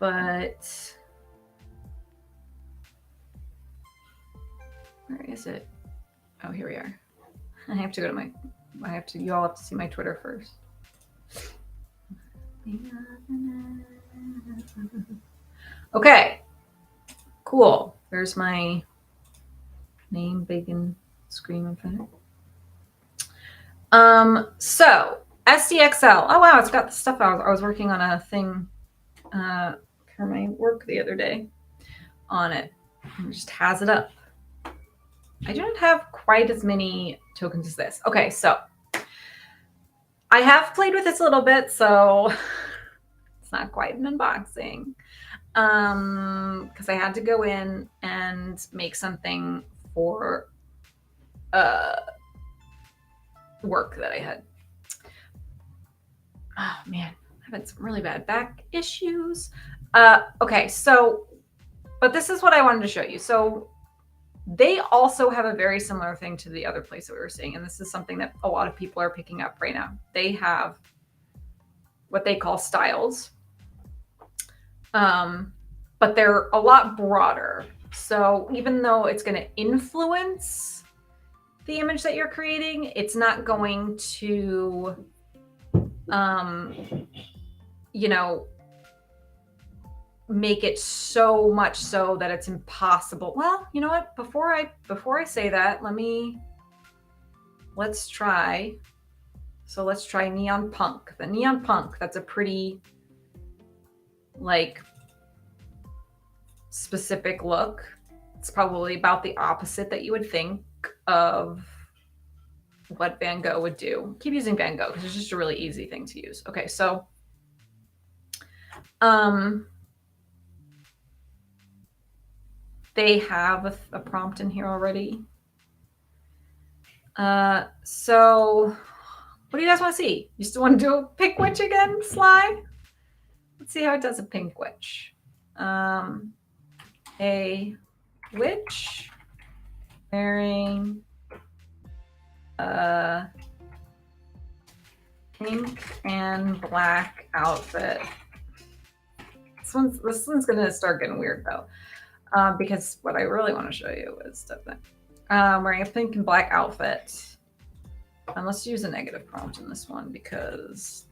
Speaker 1: But where is it? Oh, here we are. I have to go to my, you all have to see my Twitter first. Okay, cool. There's my name, big and screaming for it. So SDXL. Oh wow, it's got the stuff. I was working on a thing for my work the other day on it. It just has it up. I don't have quite as many tokens as this. Okay, so I have played with this a little bit, so it's not quite an unboxing. Because I had to go in and make something for work that I had. Oh man, I had some really bad back issues. Okay, so, but this is what I wanted to show you. So They also have a very similar thing to the other place that we were seeing. And this is something that a lot of people are picking up right now. They have what they call styles, but they're a lot broader. So even though it's going to influence the image that you're creating, it's not going to, you know, make it so much so that it's impossible. Well, you know what? Before I say that, let's try. So let's try Neon Punk. The Neon Punk, that's a pretty like specific look. It's probably about the opposite that you would think of what Van Gogh would do. Keep using Van Gogh because it's just a really easy thing to use. Okay, so they have a prompt in here already. So what do you guys want to see? You still want to do a pink witch again, Sly? Let's see how it does a pink witch. A witch wearing a pink and black outfit. This one's gonna start getting weird though, because what I really want to show you is stuff that wearing a pink and black outfit. And let's use a negative prompt in this one because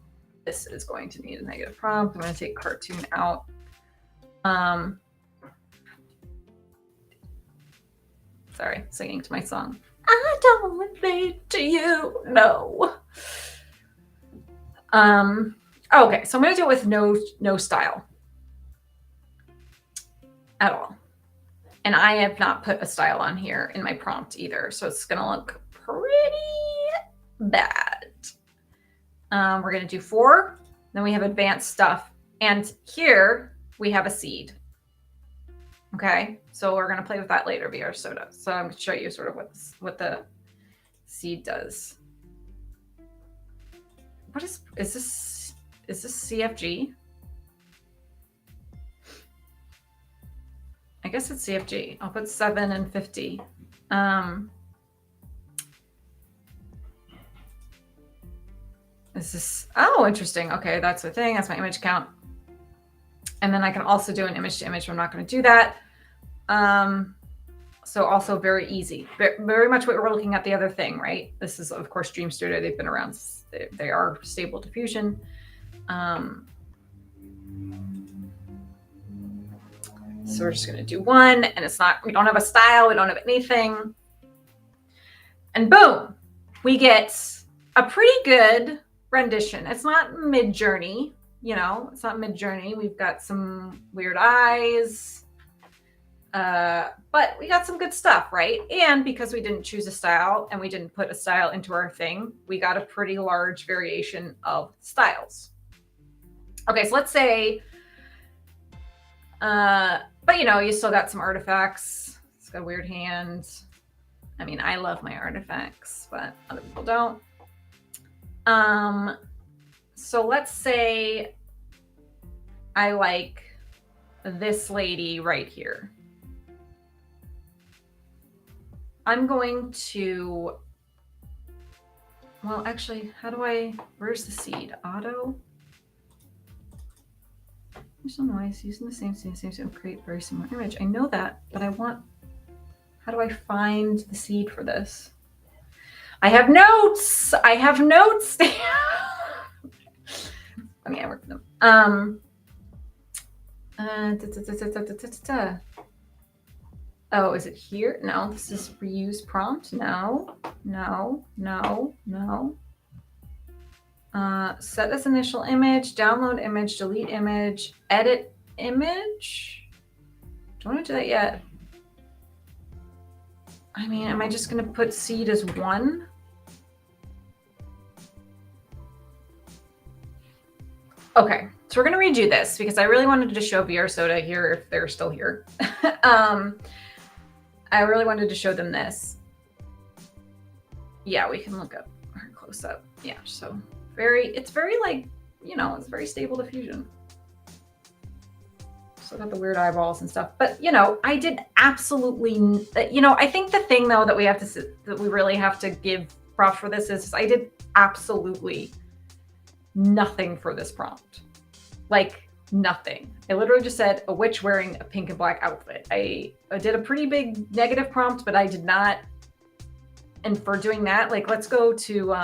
Speaker 1: this is going to need a negative prompt. I'm going to take cartoon out. Sorry, singing to my song. I don't relate to you, no. Okay, so I'm going to do it with no style at all. And I have not put a style on here in my prompt either, so it's going to look pretty bad. We're going to do 4. Then we have advanced stuff. And here we have a seed. Okay, so we're going to play with that later via soda. So I'm going to show you sort of what the seed does. What is this CFG? I guess it's CFG. I'll put 7 and 50. Is this, oh, interesting. Okay, that's the thing. That's my image count. And then I can also do an image to image, but I'm not going to do that. So also very easy. Very much what we're looking at the other thing, right? This is, of course, Dream Studio. They've been around. They are stable diffusion. So we're just going to do 1, and it's not, we don't have a style. We don't have anything. And boom, we get a pretty good rendition. It's not Mid-Journey, you know, it's not Mid-Journey. We've got some weird eyes, but we got some good stuff, right? And because we didn't choose a style and we didn't put a style into our thing, we got a pretty large variation of styles. Okay, so let's say, but you know, you still got some artifacts. It's got a weird hand. I mean, I love my artifacts, but other people don't. So let's say I like this lady right here. I'm going to, well, actually, where's the seed? Auto? There's no noise. Using the same to create very similar image. I know that, but how do I find the seed for this? I have notes. I mean, I work with them. Oh, is it here? No, this is reuse prompt. No. Set as initial image, download image, delete image, edit image. Don't want to do that yet. I mean, am I just going to put seed as 1? Okay, so we're going to redo this because I really wanted to show VR Soda here if they're still here. I really wanted to show them this. Yeah, we can look up close up. Yeah, so it's very like, you know, it's very stable diffusion. So I got the weird eyeballs and stuff. But, I did absolutely, I think the thing, though, that we really have to give props for this is I did absolutely nothing for this prompt. Like, nothing. I literally just said a witch wearing a pink and black outfit. I did a pretty big negative prompt, but I did not. And for doing that, like, let's go to,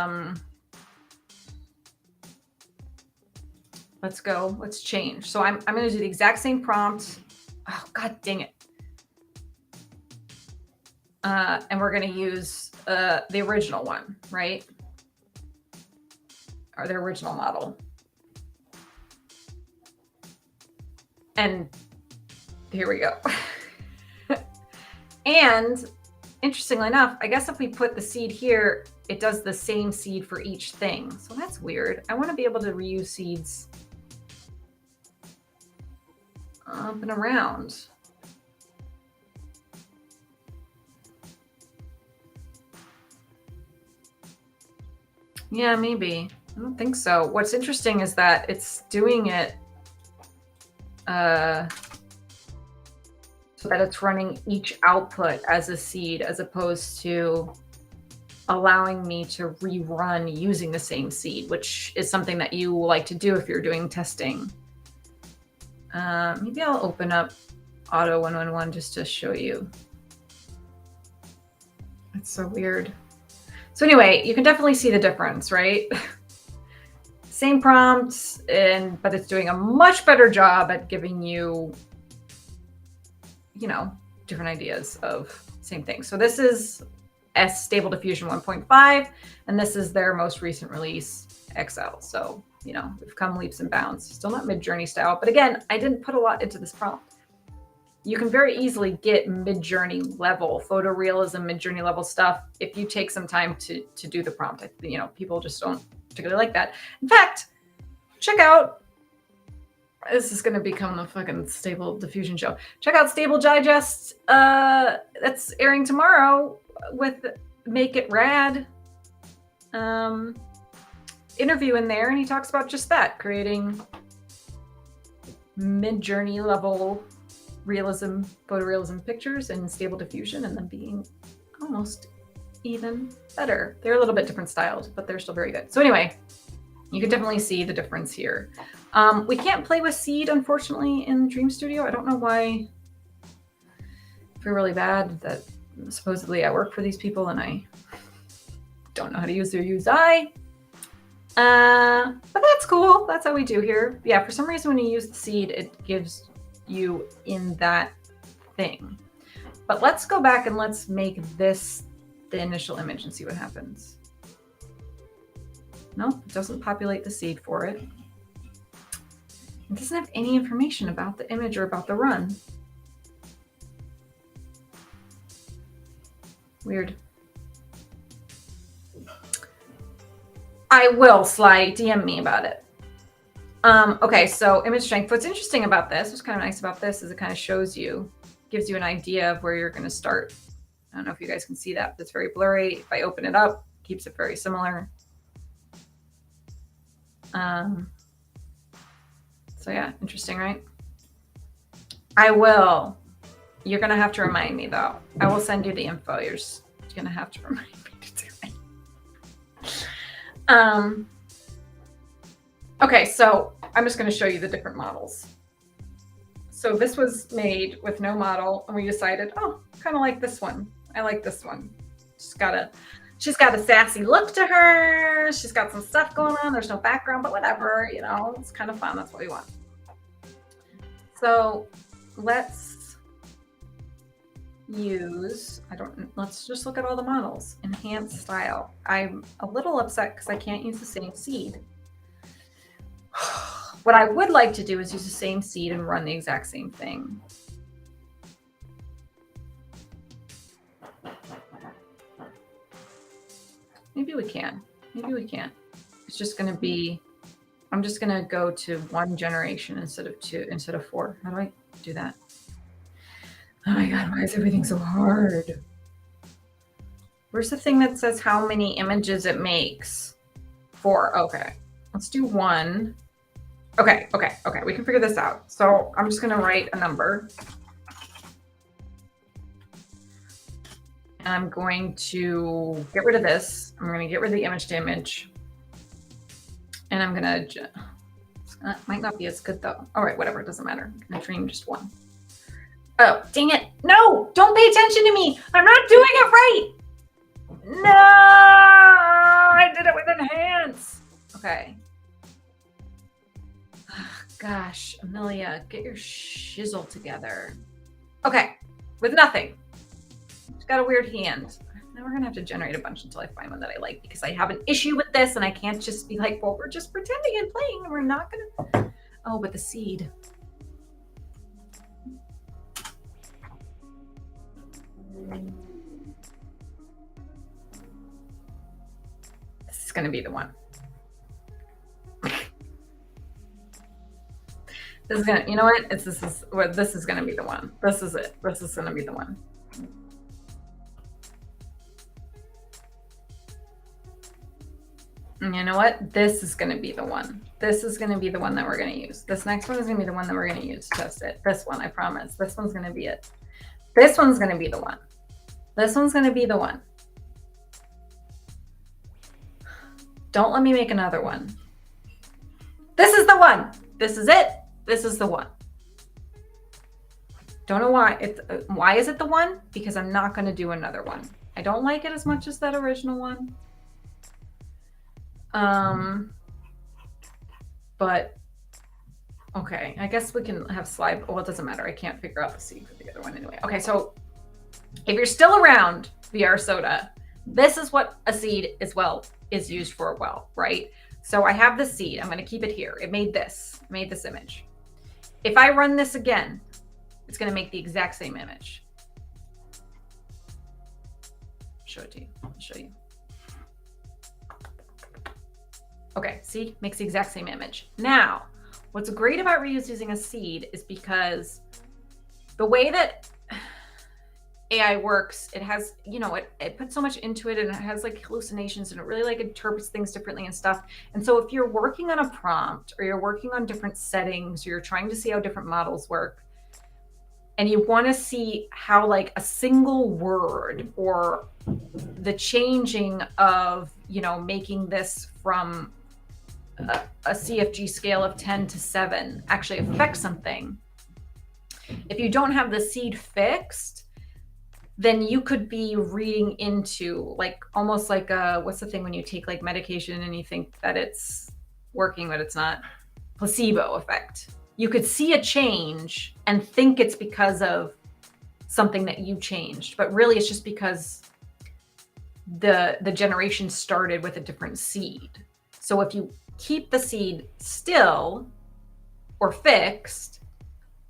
Speaker 1: let's change. So I'm going to do the exact same prompt. Oh, God dang it. And we're going to use the original one, right? Or the original model. And here we go. And interestingly enough, I guess if we put the seed here, it does the same seed for each thing. So that's weird. I want to be able to reuse seeds up and around. Yeah, maybe. I don't think so. What's interesting is that it's doing it so that it's running each output as a seed, as opposed to allowing me to rerun using the same seed, which is something that you like to do if you're doing testing. Maybe I'll open up Auto 111 just to show you. It's so weird. So anyway, you can definitely see the difference, right? Same prompts, but it's doing a much better job at giving you, different ideas of same thing. So this is Stable Diffusion 1.5, and this is their most recent release, XL. So, we've come leaps and bounds. Still not Mid-Journey style, but again, I didn't put a lot into this prompt. You can very easily get Mid-Journey level, photorealism, Mid-Journey level stuff if you take some time to do the prompt. People just don't particularly like that. In fact, check out, this is going to become the fucking Stable Diffusion show. Check out Stable Digest. That's airing tomorrow with Make It Rad interview in there. And he talks about just that, creating Mid-Journey level realism, photorealism pictures in Stable Diffusion and them being almost even better. They're a little bit different styled, but they're still very good. So anyway, you can definitely see the difference here. We can't play with seed, unfortunately, in Dream Studio. I don't know why. I feel really bad that supposedly I work for these people and I don't know how to use their UI. But that's cool. That's how we do here. Yeah, for some reason when you use the seed, it gives you in that thing. But let's go back and let's make this the initial image and see what happens. Nope, it doesn't populate the seed for it. It doesn't have any information about the image or about the run. Weird. I will, Sly, DM me about it. Okay, so image strength. What's interesting about this, what's kind of nice about this is it kind of shows you, gives you an idea of where you're going to start. I don't know if you guys can see that, but it's very blurry. If I open it up, it keeps it very similar. So yeah, interesting, right? I will. You're going to have to remind me, though. I will send you the info. You're just going to have to remind me to do it. Okay, so I'm just going to show you the different models. So this was made with no model, and we decided, oh, kind of like this one. I like this one. She's got a sassy look to her. She's got some stuff going on. There's no background, but whatever, it's kind of fun. That's what we want. So let's let's just look at all the models. Enhance style. I'm a little upset because I can't use the same seed. What I would like to do is use the same seed and run the exact same thing. Maybe we can. Maybe we can't. It's just going to be, I'm just going to go to 1 generation instead of 4. How do I do that? Oh my God, why is everything so hard? Where's the thing that says how many images it makes? 4. Okay. Let's do 1. Okay, we can figure this out. So I'm just gonna write a number. And I'm going to get rid of this. I'm gonna get rid of the image to image. And I'm gonna, might not be as good though. All right, whatever, it doesn't matter. I'm gonna dream just one. Oh, dang it. No, don't pay attention to me. I'm not doing it right. No, I did it with enhance. Okay. Gosh, Amelia, get your shizzle together. Okay, with nothing. She's got a weird hand. Now we're gonna have to generate a bunch until I find one that I like, because I have an issue with this and I can't just be like, well, we're just pretending and playing and we're not gonna. Oh, but the seed. This is gonna be the one. This is gonna, you know what? This is gonna be the one. This is it. This is gonna be the one. And you know what? This is gonna be the one. This is gonna be the one that we're gonna use. This next one is gonna be the one that we're gonna use to test it. This one, I promise. This one's gonna be it. This one's gonna be the one. This one's gonna be the one. Don't let me make another one. This is the one. This is it. This is the one. Don't know why. Why is it the one? Because I'm not going to do another one. I don't like it as much as that original one. But okay, I guess we can have slide. Well, it doesn't matter. I can't figure out the seed for the other one anyway. Okay, so if you're still around, VR Soda, this is what a seed is used for well, right? So I have the seed. I'm going to keep it here. It made this image. If I run this again, it's going to make the exact same image. Show it to you. I'll show you. Okay, see, makes the exact same image. Now, what's great about reusing a seed is because the way that AI works, it has, you know, it puts so much into it, and it has like hallucinations, and it really like interprets things differently and stuff. And so if you're working on a prompt, or you're working on different settings, or you're trying to see how different models work, and you want to see how like a single word or the changing of, you know, making this from a CFG scale of 10 to 7 actually affects something. If you don't have the seed fixed, then you could be reading into like almost like a, what's the thing when you take like medication and you think that it's working, but it's not? Placebo effect. You could see a change and think it's because of something that you changed, but really it's just because the generation started with a different seed. So if you keep the seed still or fixed,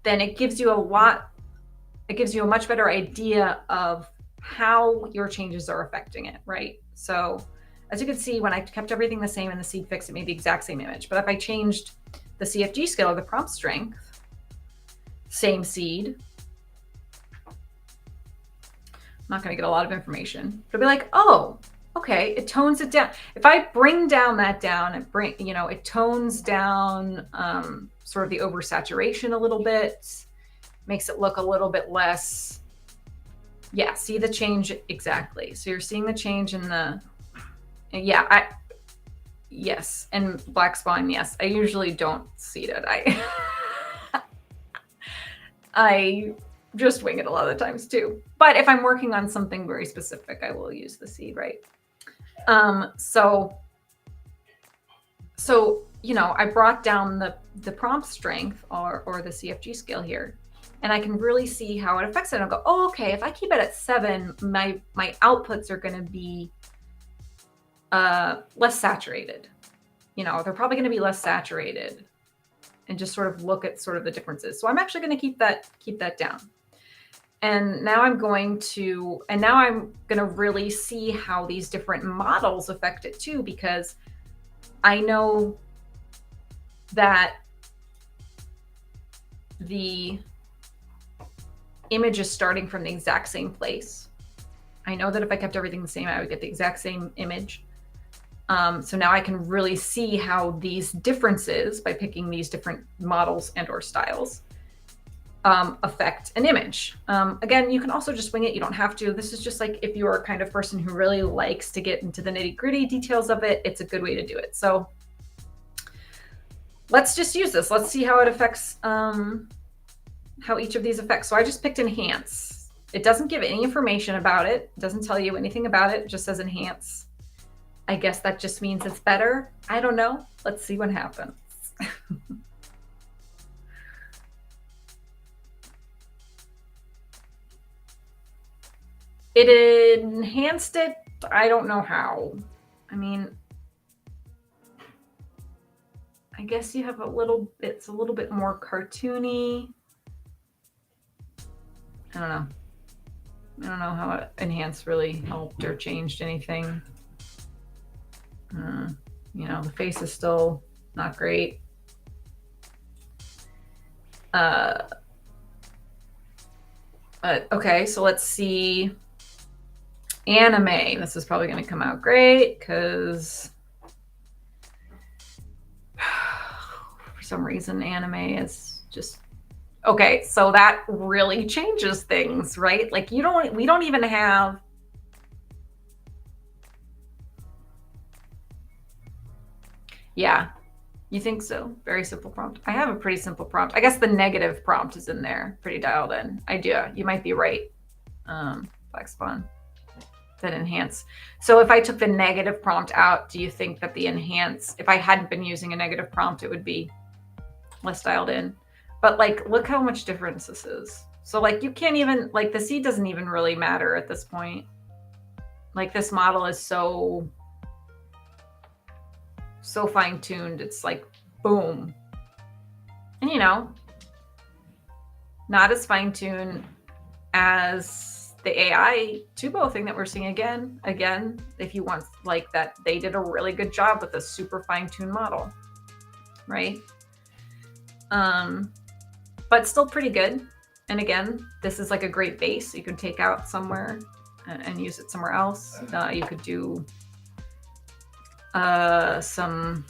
Speaker 1: then it gives you a much better idea of how your changes are affecting it, right? So as you can see, when I kept everything the same and the seed fixed, it made the exact same image. But if I changed the CFG scale or the prompt strength, same seed, I'm not going to get a lot of information. It'll be like, oh, okay, it tones it down. If I bring down that down, it tones down sort of the oversaturation a little bit, makes it look a little bit less. Yeah, see the change exactly. So you're seeing the change in the, yeah, yes, and black spawn, yes. I usually don't see that. I just wing it a lot of the times too. But if I'm working on something very specific, I will use the seed, right? So you know, I brought down the prompt strength or the CFG scale here, and I can really see how it affects it. I'll go, oh, okay, if I keep it at 7, my outputs are going to be less saturated. You know, they're probably going to be less saturated, and just sort of look at sort of the differences. So I'm actually going to keep that down. And now I'm going to really see how these different models affect it too, because I know that the image is starting from the exact same place. I know that if I kept everything the same, I would get the exact same image. So now I can really see how these differences, by picking these different models and or styles, affect an image. Again, you can also just wing it. You don't have to. This is just like if you are a kind of person who really likes to get into the nitty-gritty details of it, it's a good way to do it. So let's just use this. Let's see how it affects, how each of these affects. So I just picked enhance. It doesn't give any information about it. It doesn't tell you anything about it. It just says enhance. I guess that just means it's better. I don't know. Let's see what happens. It enhanced it. I don't know how. I mean, I guess you have a little, it's a little bit more cartoony. I don't know. I don't know how enhance really helped or changed anything. You know, the face is still not great. Okay, so let's see. Anime. This is probably going to come out great because for some reason anime is just okay. So that really changes things, right? Like we don't even have. Yeah, you think so? Very simple prompt. I have a pretty simple prompt. I guess the negative prompt is in there, pretty dialed in. You might be right. Black Spawn. That enhance. So if I took the negative prompt out, do you think that the enhance, if I hadn't been using a negative prompt, it would be less dialed in? But like, look how much difference this is. So like, you can't even, like the seed doesn't even really matter at this point. Like this model is so fine-tuned. It's like, boom. And you know, not as fine-tuned as the AI Aitubo thing that we're seeing again, if you want like that, they did a really good job with a super fine-tuned model, right? But still pretty good. And again, this is like a great base you could take out somewhere and use it somewhere else. You could do some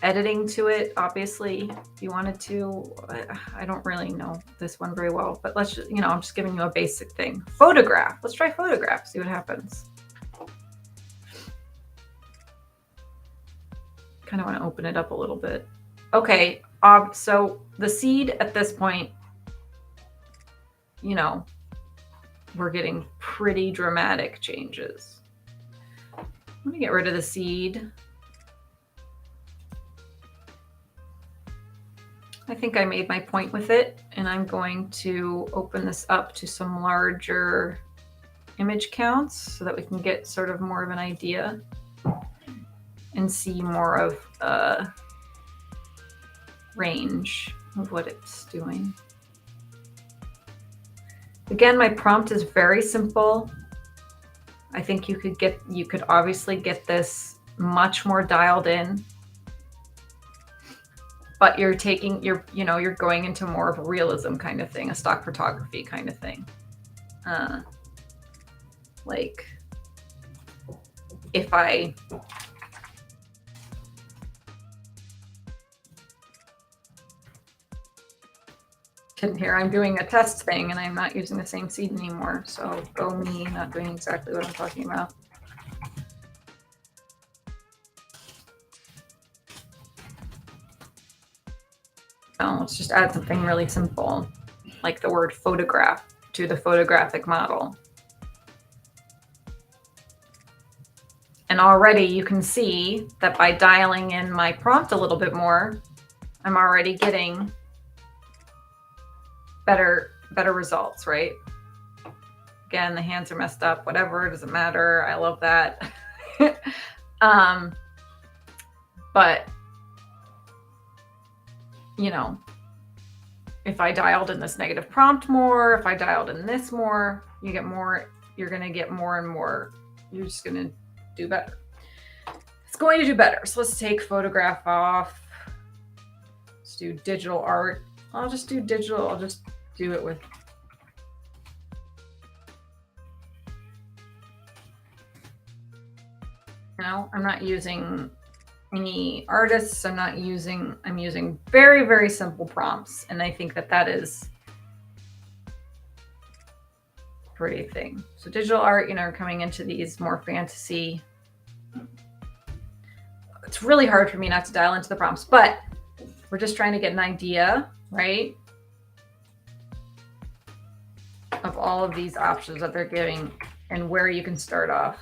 Speaker 1: editing to it, obviously, if you wanted to. I don't really know this one very well, but let's just, I'm just giving you a basic thing. Photograph. Let's try photograph, see what happens. Kind of want to open it up a little bit. Okay, so the seed at this point, we're getting pretty dramatic changes. Let me get rid of the seed. I think I made my point with it, and I'm going to open this up to some larger image counts so that we can get sort of more of an idea and see more of a range of what it's doing. Again, my prompt is very simple. I think you could obviously get this much more dialed in. But you're going into more of a realism kind of thing, a stock photography kind of thing. Like if I can hear, I'm doing a test thing and I'm not using the same seed anymore. So go me, not doing exactly what I'm talking about. Let's just add something really simple, like the word photograph to the photographic model. And already you can see that by dialing in my prompt a little bit more, I'm already getting better results, right? Again, the hands are messed up, whatever, it doesn't matter. I love that. But if I dialed in this negative prompt more, if I dialed in this more, you're going to get more and more. You're just going to do better. It's going to do better. So let's take photograph off. Let's do digital art. I'll just do digital. I'll just do it with. know, I'm not using any artists. I'm using very, very simple prompts. And I think that that is a pretty thing. So digital art, you know, coming into these more fantasy. It's really hard for me not to dial into the prompts, but we're just trying to get an idea, right, of all of these options that they're giving and where you can start off.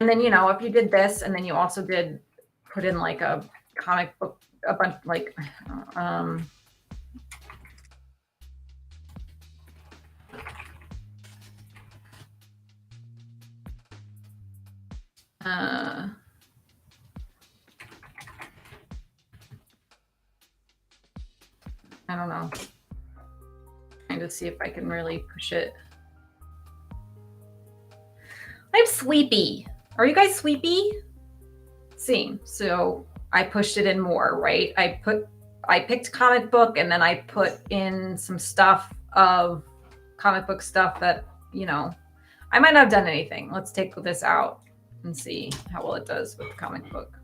Speaker 1: And then, you know, if you did this and then you also did put in like a comic book, a bunch like, I don't know. Trying to see if I can really push it. I'm sleepy. Are you guys sleepy? See, so I pushed it in more, right? I picked comic book and then I put in some stuff of comic book stuff that, you know, I might not have done anything. Let's take this out and see how well it does with the comic book.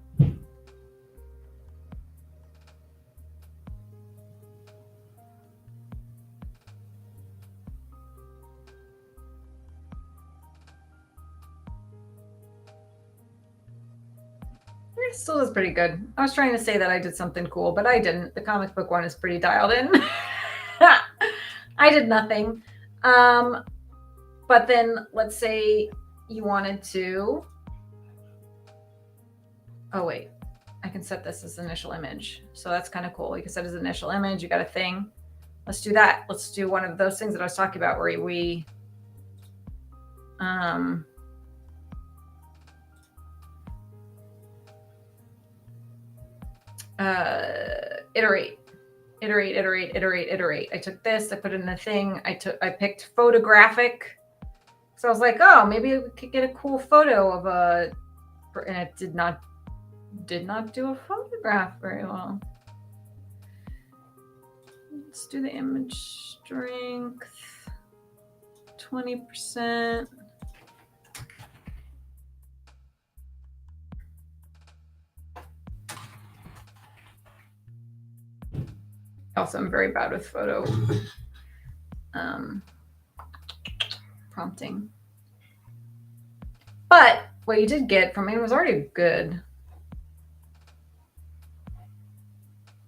Speaker 1: It still is pretty good. I was trying to say that I did something cool, but I didn't. The comic book one is pretty dialed in. I did nothing. But then let's say you wanted to, oh wait, I can set this as initial image. So that's kind of cool. You can set as initial image, you got a thing. Let's do that. Let's do one of those things that I was talking about where we iterate. I took this, I put it in the thing. I picked photographic. So I was like, oh, maybe we could get a cool photo of a, and it did not do a photograph very well. Let's do the image strength, 20%. Also, I'm very bad with photo prompting. But what you did get from it was already good.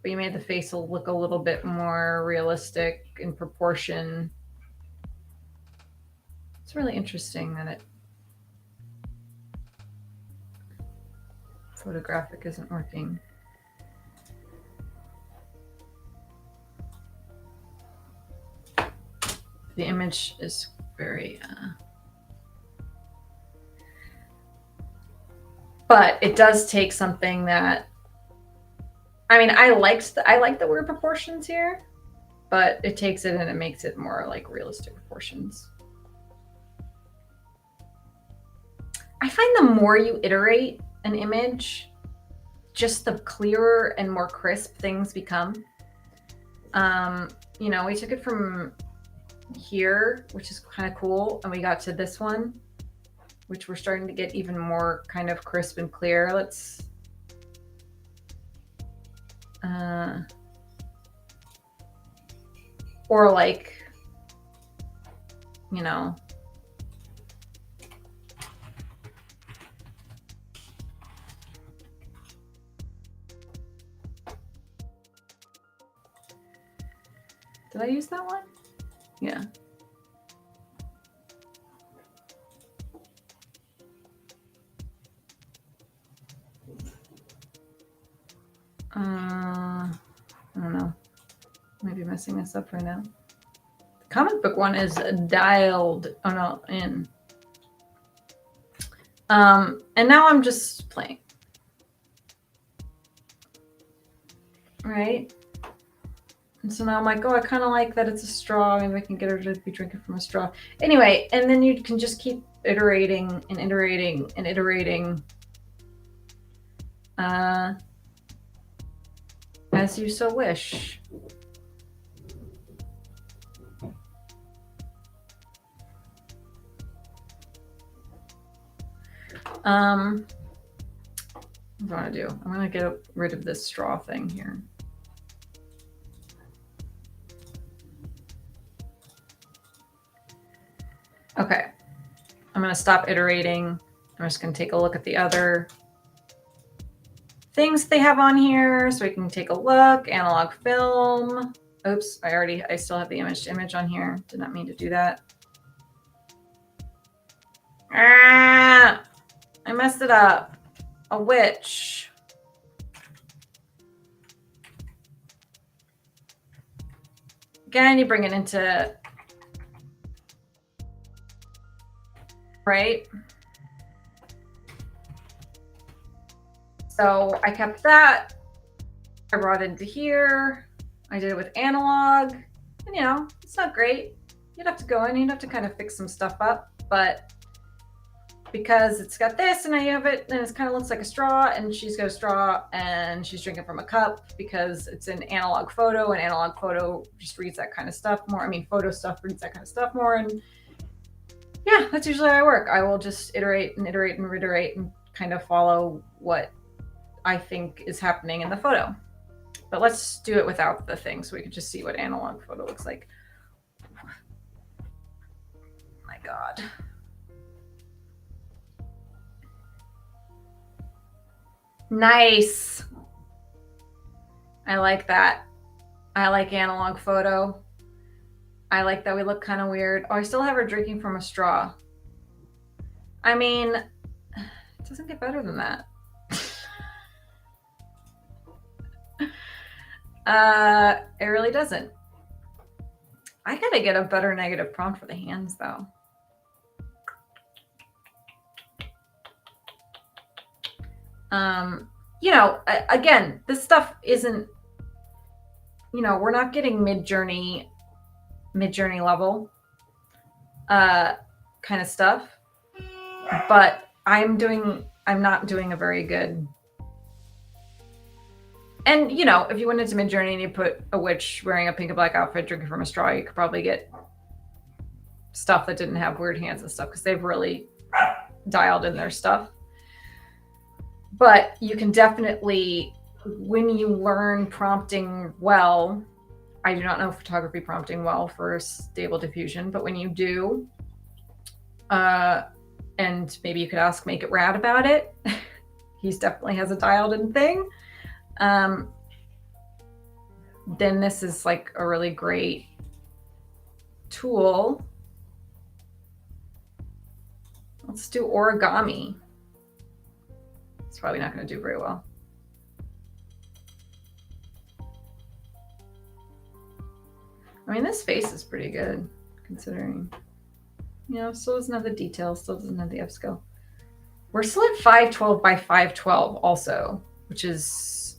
Speaker 1: But you made the face look a little bit more realistic in proportion. It's really interesting that it photographic isn't working. The image is very, but it does take something that, I mean, I like the word proportions here, but it takes it and it makes it more like realistic proportions. I find the more you iterate an image, just the clearer and more crisp things become. You know, we took it from here, which is kind of cool, and we got to this one, which we're starting to get even more kind of crisp and clear. Let's or like, you know, did I use that one? Yeah. I don't know. Maybe messing this up right now. The comic book one is dialed. Oh no, in. And now I'm just playing. Right? And so now I'm like, oh, I kind of like that it's a straw. Maybe I can get her to be drinking from a straw. Anyway, and then you can just keep iterating and iterating and iterating as you so wish. What do I want to do? I'm going to get rid of this straw thing here. Okay. I'm going to stop iterating. I'm just going to take a look at the other things they have on here so we can take a look. Analog film. Oops, I still have the image to image on here. Did not mean to do that. Ah, I messed it up. A witch. Again, you bring it into, right? So I kept that. I brought it into here. I did it with analog. And you know, it's not great. You'd have to go in, you'd have to kind of fix some stuff up, but because it's got this and I have it and it kind of looks like a straw and she's got a straw and she's drinking from a cup because it's an analog photo and analog photo just reads that kind of stuff more. I mean, photo stuff reads that kind of stuff more. And yeah, that's usually how I work. I will just iterate and iterate and reiterate and kind of follow what I think is happening in the photo. But let's do it without the thing so we can just see what analog photo looks like. My God. Nice. I like that. I like analog photo. I like that we look kind of weird. Oh, I still have her drinking from a straw. I mean, it doesn't get better than that. It really doesn't. I gotta get a better negative prompt for the hands though. You know, again, this stuff isn't, you know, we're not getting mid-journey level kind of stuff, but I'm not doing a very good. And you know, if you went into mid-journey and you put a witch wearing a pink and black outfit drinking from a straw, you could probably get stuff that didn't have weird hands and stuff because they've really dialed in their stuff. But you can definitely, when you learn prompting well, I do not know photography prompting well for stable diffusion, but when you do, and maybe you could ask Make It Rad about it. He definitely has a dialed in thing. Then this is like a really great tool. Let's do origami. It's probably not going to do very well. I mean, this face is pretty good considering, you know, still doesn't have the details, still doesn't have the upscale. We're still at 512 by 512 also, which is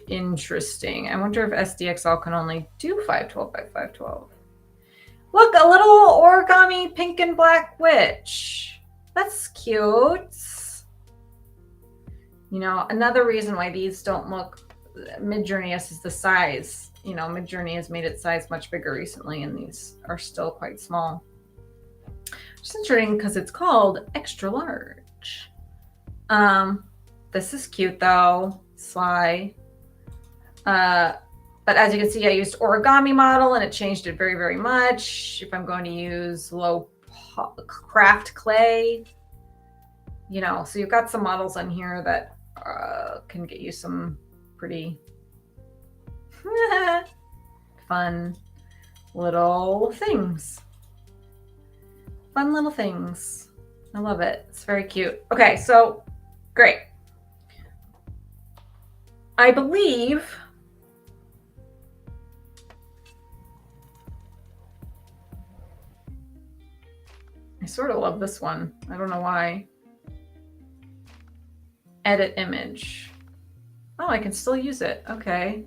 Speaker 1: interesting. I wonder if SDXL can only do 512 by 512. Look, a little origami pink and black witch. That's cute. You know, another reason why these don't look mid-journey is the size. You know, mid-journey has made its size much bigger recently, and these are still quite small. It's interesting because it's called extra large. This is cute though, sly. But as you can see, I used origami model and it changed it very, very much. If I'm going to use low craft clay, you know, so you've got some models on here that can get you some pretty fun little things. Fun little things. I love it. It's very cute. Okay, so great. I believe I sort of love this one. I don't know why. Edit image. Oh, I can still use it. Okay.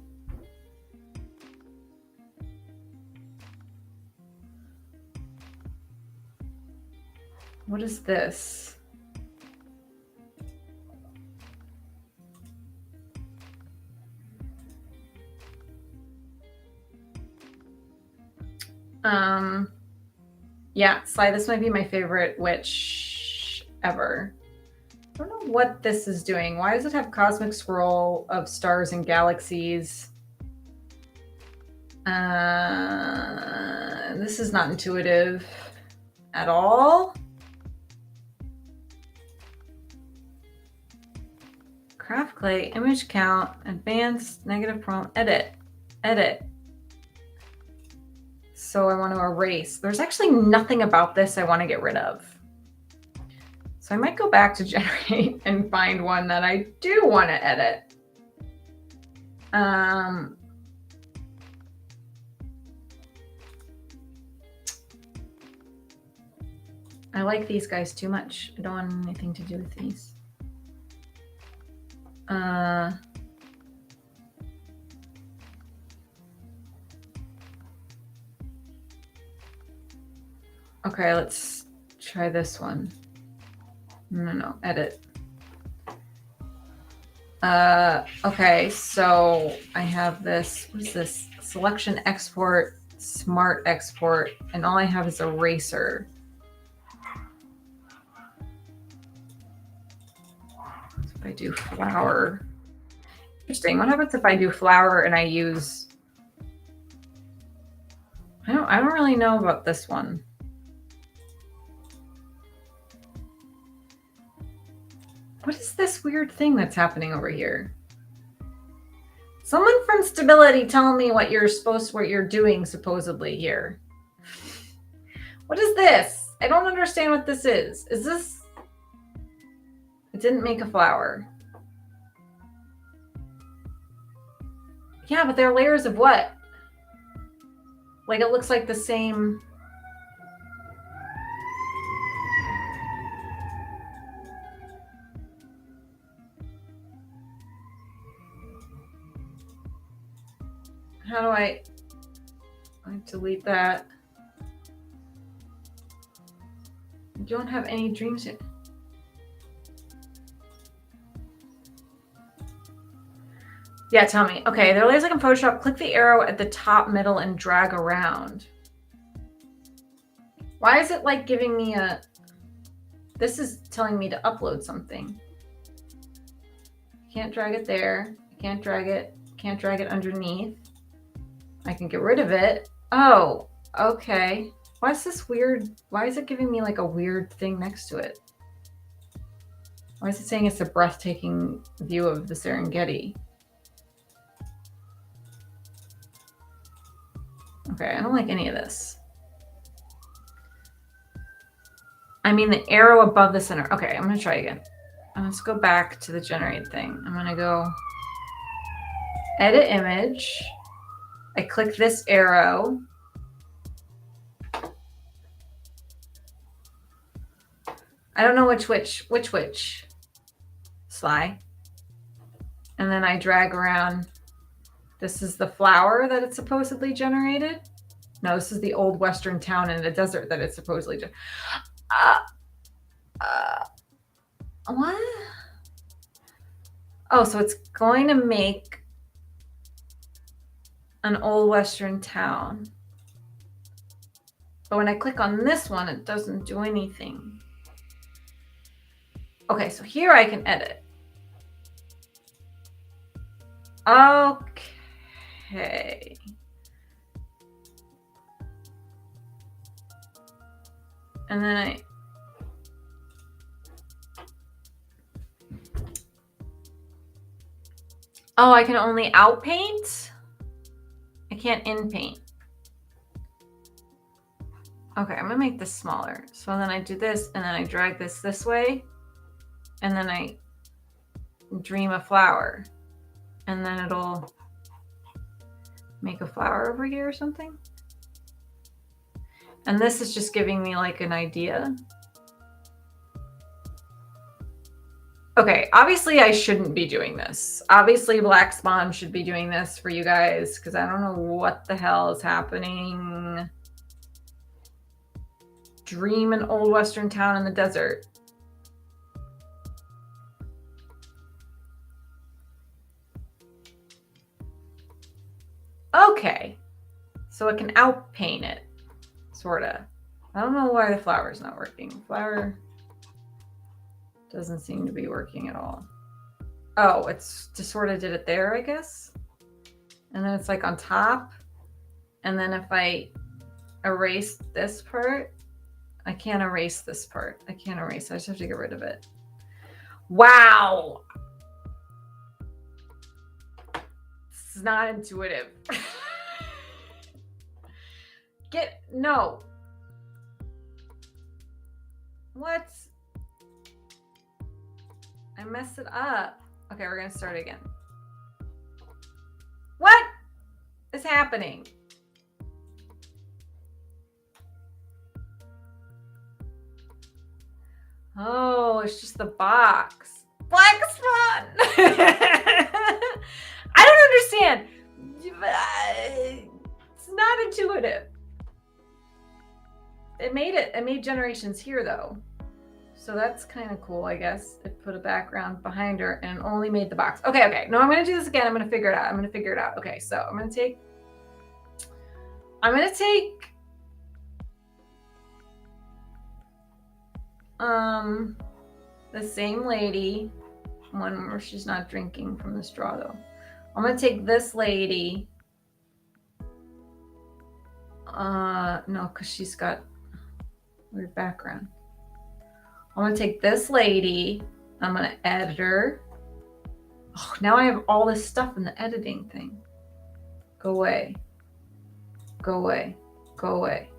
Speaker 1: What is this? Yeah, Sly, this might be my favorite witch ever. I don't know what this is doing. Why does it have cosmic swirl of stars and galaxies? This is not intuitive at all. Craft clay, image count, advanced, negative prompt, edit. So I want to erase. There's actually nothing about this I want to get rid of. So I might go back to generate and find one that I do want to edit. I like these guys too much. I don't want anything to do with these. Okay, let's try this one. No, edit. Okay, so I have this, what is this? Selection export, smart export, and all I have is eraser. So if I do flower, interesting. What happens if I do flower and I use, I don't really know about this one. What is this weird thing that's happening over here? Someone from stability tell me what you're doing supposedly here. What is this? I don't understand what this is. Is this? It didn't make a flower. Yeah, but they're layers of what? Like it looks like the same. How do I delete that? I don't have any dreams yet. Yeah, tell me. Okay, there lays like in Photoshop. Click the arrow at the top middle and drag around. Why is it like giving me a... This is telling me to upload something. Can't drag it there. Can't drag it. Can't drag it underneath. I can get rid of it. Oh, okay. Why is this weird? Why is it giving me like a weird thing next to it? Why is it saying it's a breathtaking view of the Serengeti? Okay, I don't like any of this. I mean the arrow above the center. Okay, I'm gonna try again. Let's go back to the generate thing. I'm gonna go edit image. I click this arrow. I don't know which. Sly. And then I drag around. This is the flower that it's supposedly generated. No, this is the old western town in the desert that it's supposedly generated. What? Oh, so it's going to make an old western town. But when I click on this one, it doesn't do anything. Okay, so here I can edit. Okay. And then I can only outpaint? I can't in-paint. Okay, I'm gonna make this smaller. So then I do this, and then I drag this way, and then I dream a flower, and then it'll make a flower over here or something. And this is just giving me like an idea. Okay, obviously I shouldn't be doing this. Obviously Black Spawn should be doing this for you guys because I don't know what the hell is happening. Dream an old western town in the desert. Okay, so it can outpaint it, sorta. I don't know why the flower's not working. Flower. Doesn't seem to be working at all. Oh, it's just sort of did it there, I guess. And then it's like on top. And then if I erase this part, I can't erase this part. I can't erase it. I just have to get rid of it. Wow. This is not intuitive. No. What? I messed it up. Okay, we're gonna start again. What is happening? Oh, it's just the box. Black Swan! I don't understand. It's not intuitive. It made generations here though. So that's kind of cool, I guess. It put a background behind her and only made the box. Okay. No, I'm gonna do this again. I'm gonna figure it out. Okay, so I'm gonna take the same lady, one where she's not drinking from the straw though. I'm gonna take this lady. No, because she's got weird background. I'm gonna take this lady. I'm gonna edit her. Oh, now I have all this stuff in the editing thing. Go away. Go away. Go away.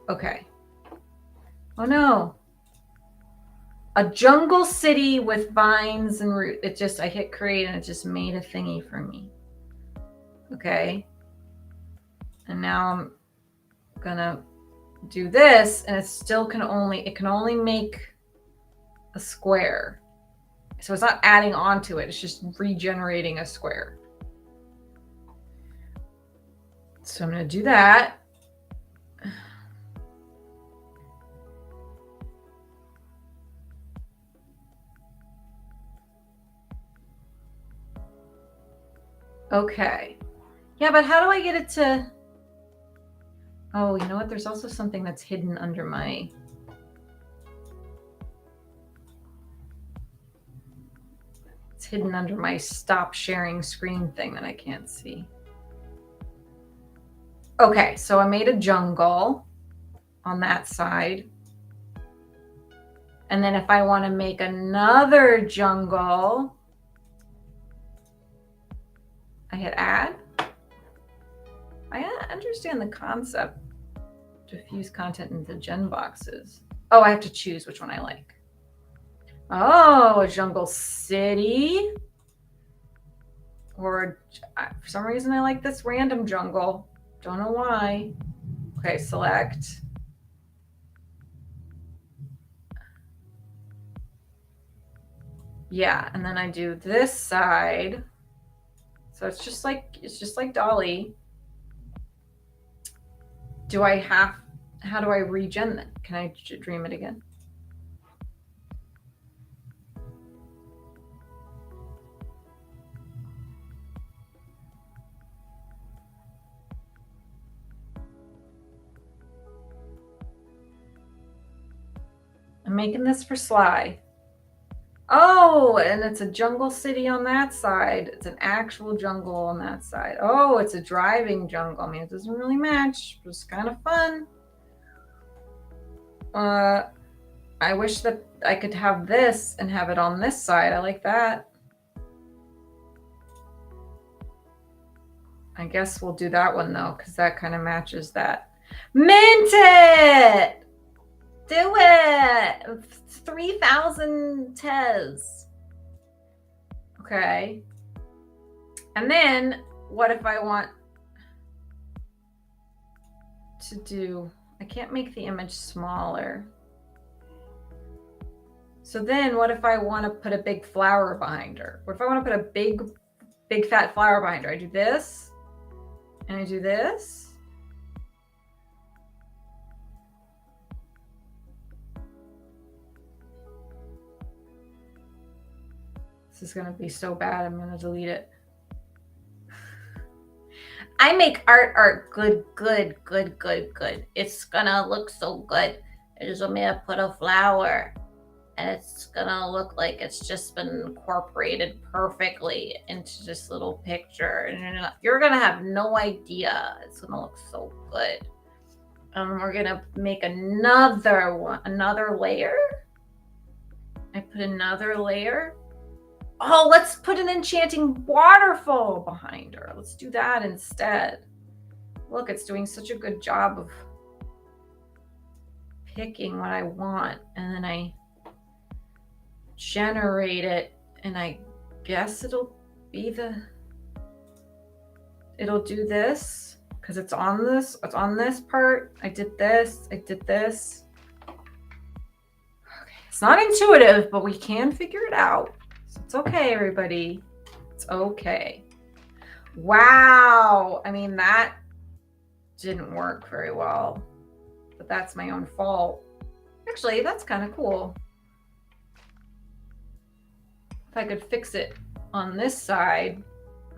Speaker 1: Okay. Oh no. A jungle city with vines and root. I hit create and it just made a thingy for me. Okay. And now I'm gonna do this and it still can only make a square. So it's not adding on to it. It's just regenerating a square. So I'm going to do that. Okay. Yeah, but how do I get it to... Oh, you know what? There's also something that's hidden under my... It's hidden under my stop sharing screen thing that I can't see. Okay, so I made a jungle on that side. And then if I want to make another jungle, I hit add. I understand the concept to fuse content into gen boxes. Oh, I have to choose which one I like. Oh, a jungle city. Or for some reason I like this random jungle. Don't know why. Okay, select. Yeah, and then I do this side. So it's just like Dolly. How do I regen that? Can I dream it again? I'm making this for Sly. Oh, and it's a jungle city on that side. It's an actual jungle on that side. Oh, it's a driving jungle. I mean, it doesn't really match, but it's kind of fun. I wish that I could have this and have it on this side. I like that. I guess we'll do that one though, because that kind of matches that. Mint it! Do it! 3,000 Tez. Okay. And then what if I want to do, I can't make the image smaller. So then what if I want to put a big flower behind her? What if I want to put a big fat flower behind her? I do this and I do this. This is going to be so bad. I'm going to delete it. I make art good. It's going to look so good. I just want me to put a flower. And it's gonna look like it's just been incorporated perfectly into this little picture. And you're gonna have no idea. It's gonna look so good. We're gonna make another one, another layer. I put another layer. Oh, let's put an enchanting waterfall behind her. Let's do that instead. Look, it's doing such a good job of picking what I want. And then I generate it. And I guess it'll be it'll do this because it's on this part. I did this. Okay, it's not intuitive, but we can figure it out. So it's okay, everybody. It's okay. Wow. I mean, that didn't work very well, but that's my own fault. Actually, that's kind of cool. If I could fix it on this side,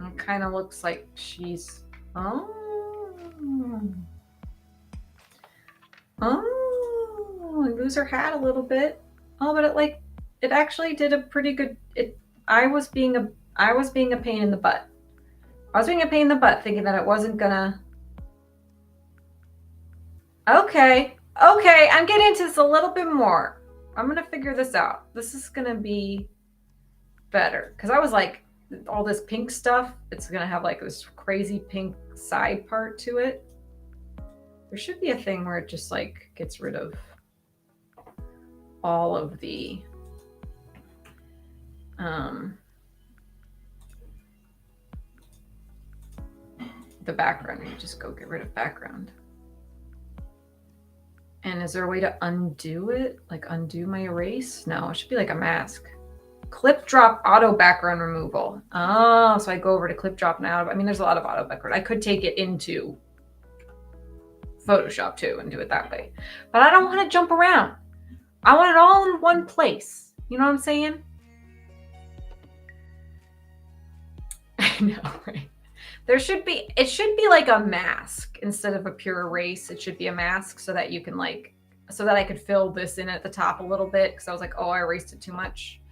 Speaker 1: it kind of looks like she's, oh, I lose her hat a little bit. Oh, but it actually did a pretty good, I was being a pain in the butt. I was being a pain in the butt thinking that it wasn't gonna. Okay, I'm getting into this a little bit more. I'm gonna figure this out. This is gonna be better because I was like, all this pink stuff, it's gonna have like this crazy pink side part to it. There should be a thing where it just like gets rid of all of the background. You just go get rid of background. And is there a way to undo it? Like undo my erase? No, it should be like a mask. Clip drop auto background removal. Oh, so I go over to clip drop now. I mean, there's a lot of auto background. I could take it into Photoshop too and do it that way. But I don't want to jump around. I want it all in one place. You know what I'm saying? I know, right? It should be like a mask instead of a pure erase. It should be a mask so that you can so that I could fill this in at the top a little bit because I was like, oh, I erased it too much.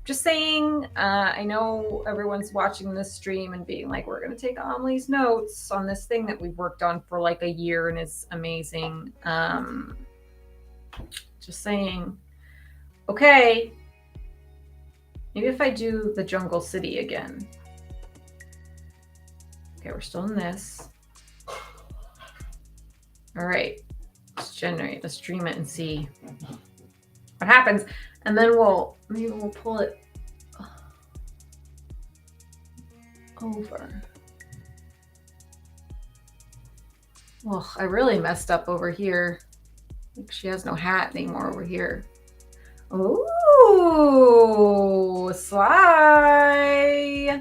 Speaker 1: Just saying, I know everyone's watching this stream and being like, we're going to take Amelie's notes on this thing that we've worked on for like a year and it's amazing. Just saying, okay, maybe if I do the jungle city again. Okay, we're still in this. All right, let's stream it and see what happens. And then maybe we'll pull it over. Well, I really messed up over here. Like she has no hat anymore over here. Ooh, Sly.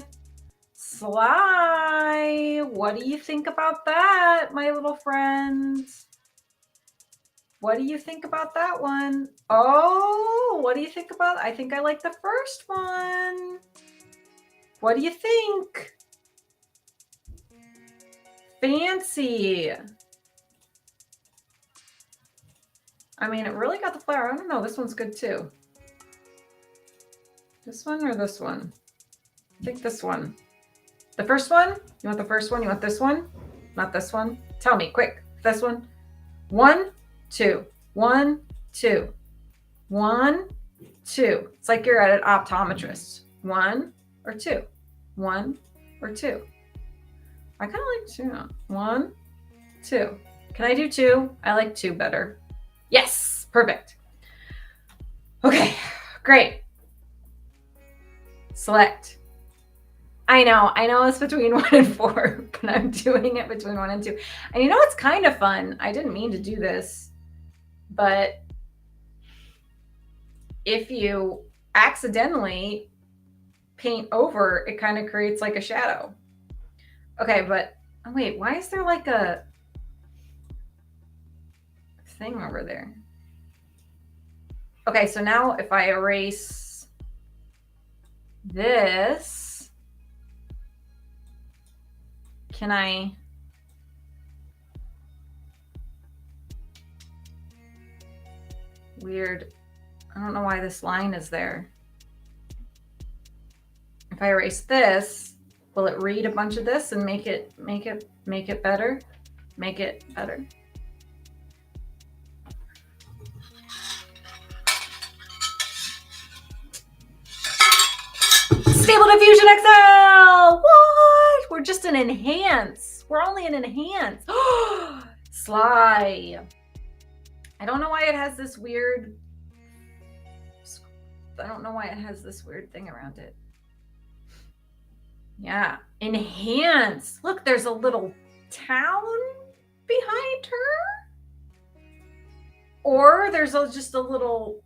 Speaker 1: What do you think about that, my little friends? What do you think about that one? Oh, what do you think about? I think I like the first one. What do you think? Fancy. I mean, it really got the flower. I don't know. This one's good too. This one or this one? I think this one. The first one? You want the first one? You want this one? Not this one? Tell me, quick. This one? 1, 2. 1, 2. 1, 2. It's like you're at an optometrist. 1 or 2. 1 or 2. I kind of like 2. 1, 2. Can I do 2? I like 2 better. Yes, perfect. Okay, great. Select. I know it's between 1 and 4, but I'm doing it between 1 and 2. And you know what's kind of fun? I didn't mean to do this, but if you accidentally paint over, it kind of creates like a shadow. Okay, but oh wait, why is there like a thing over there? Okay, so now if I erase this, can I? Weird. I don't know why this line is there. If I erase this, will it read a bunch of this and make it better? Make it better. Stable Diffusion XL! What? We're just an enhance. We're only an enhance. Sly. I don't know why it has this weird... I don't know why it has this weird thing around it. Yeah. Enhance. Look, there's a little town behind her. Or there's just a little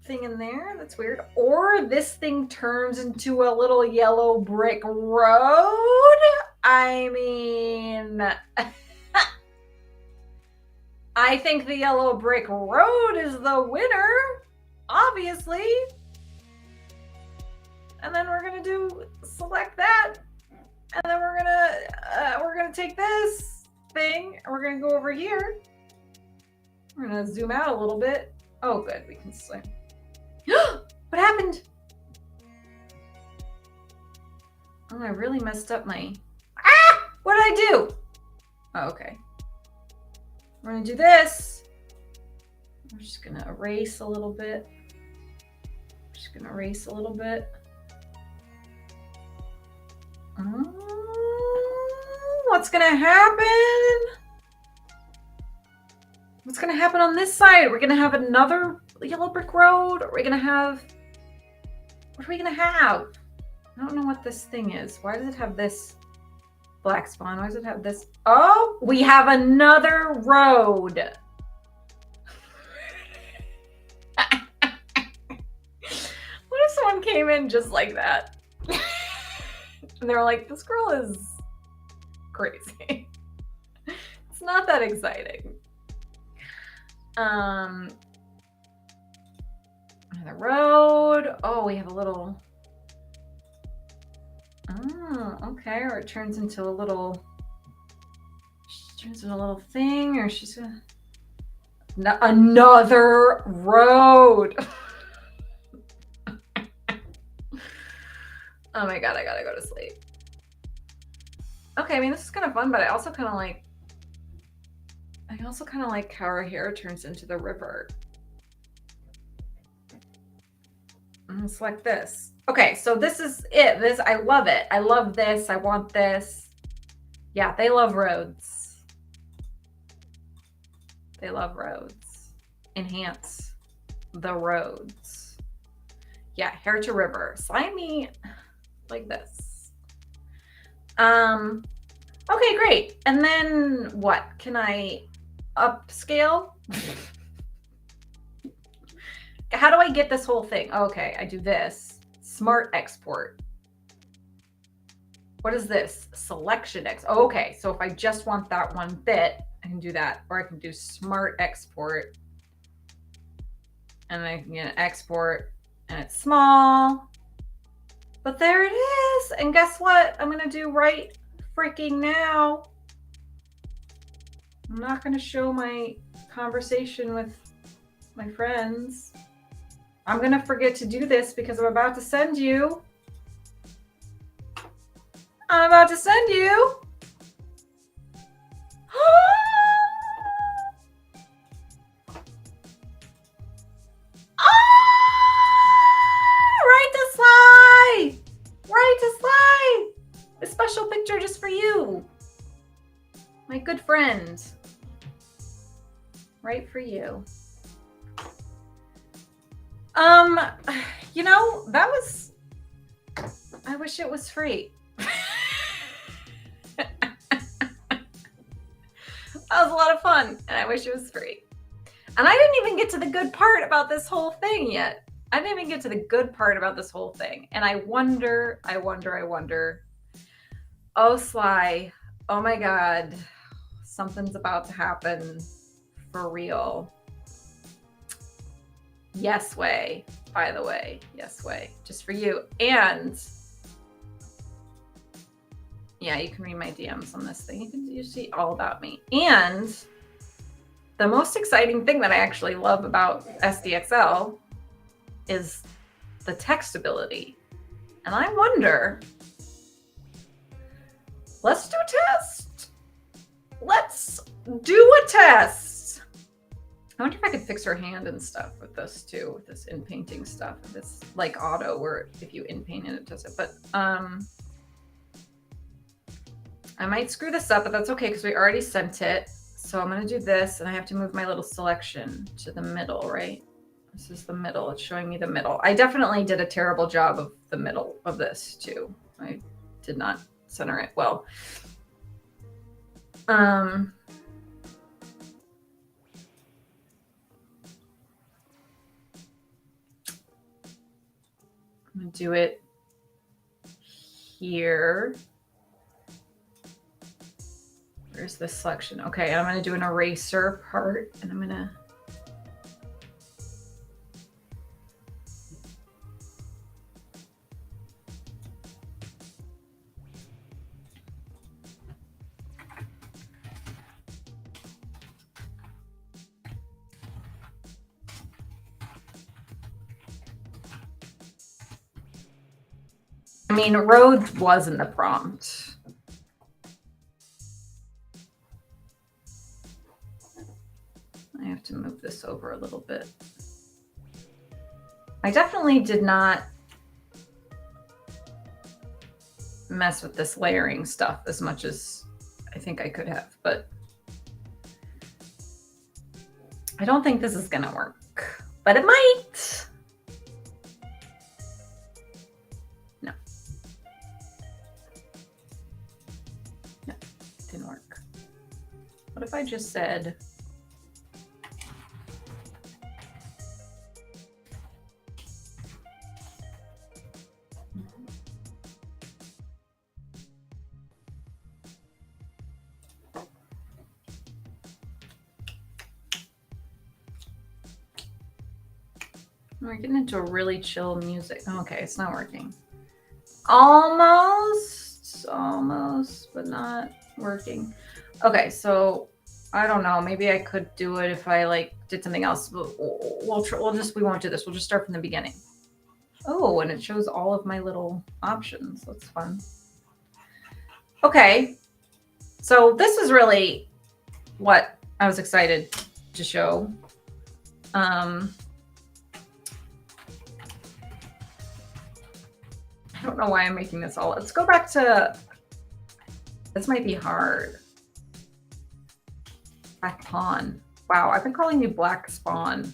Speaker 1: thing in there that's weird. Or this thing turns into a little yellow brick road. I mean, I think the yellow brick road is the winner, obviously. And then we're gonna select that, and then we're gonna take this thing and we're gonna go over here. We're gonna zoom out a little bit. Oh, good, we can swim. What happened? Oh, I really messed up my... Ah! What did I do? Oh, okay. We're gonna do this. We're just gonna erase a little bit. Just gonna erase a little bit. What's gonna happen? What's gonna happen on this side? We're gonna have another yellow brick road? Are we gonna have... What are we gonna have? I don't know what this thing is. Why does it have this black spawn? Why does it have this? Oh, we have another road. What if someone came in just like that? And they were like, this girl is crazy. It's not that exciting. The road. Oh, we have a little... Oh, okay. Or it turns into a little... She turns into a little thing, or she's gonna... Another road. Oh my god, I gotta go to sleep. Okay, I mean, this is kind of fun, but I also kind of like how her hair turns into the river. I'm gonna select this. Okay, so this is it. I love it. I love this. I want this. Yeah, they love roads. They love roads. Enhance the roads. Yeah, hair to river. Slime me like this. Okay, great. And then what? Can I upscale? How do I get this whole thing? Okay, I do this. Smart export. What is this? Selection X. Oh, okay, so if I just want that one bit, I can do that. Or I can do smart export. And I can get an export, and it's small. But there it is. And guess what? I'm going to do right freaking now. I'm not going to show my conversation with my friends. I'm going to forget to do this because I'm about to send you. I'm about to send you. Right to Sly. Right to Sly. A special picture just for you. My good friend. Right for you. You know, that was... I wish it was free. That was a lot of fun, and I wish it was free. And I didn't even get to the good part about this whole thing yet. I didn't even get to the good part about this whole thing. And I wonder. Oh, Sly. Oh my God. Something's about to happen for real. Yes way, by the way. Yes way. Just for you. And yeah, you can read my DMs on this thing. You see all about me. And the most exciting thing that I actually love about SDXL is the textability. And I wonder, let's do a test. Let's do a test. I wonder if I could fix her hand and stuff with this too, with this in painting stuff. This like auto where if you in paint it does it. But I might screw this up, but that's okay because we already sent it. So I'm going to do this, and I have to move my little selection to the middle, right? This is the middle. It's showing me the middle. I definitely did a terrible job of the middle of this too. I did not center it well. I'm going to do it here. Where's the selection? Okay, I'm going to do an eraser part, and I'm going to I mean, roads was in the prompt. I have to move this over a little bit. I definitely did not mess with this layering stuff as much as I think I could have, but I don't think this is going to work, but it might. No. No, it didn't work. What if I just said, we're getting into a really chill music. Okay, it's not working. Almost, but not working. Okay, so I don't know. Maybe I could do it if I like did something else. We won't do this. We'll just start from the beginning. Oh, and it shows all of my little options. That's fun. Okay, so this is really what I was excited to show. I don't know why I'm making this all. Let's go back to, this might be hard. Black Pawn. Wow, I've been calling you Black Spawn.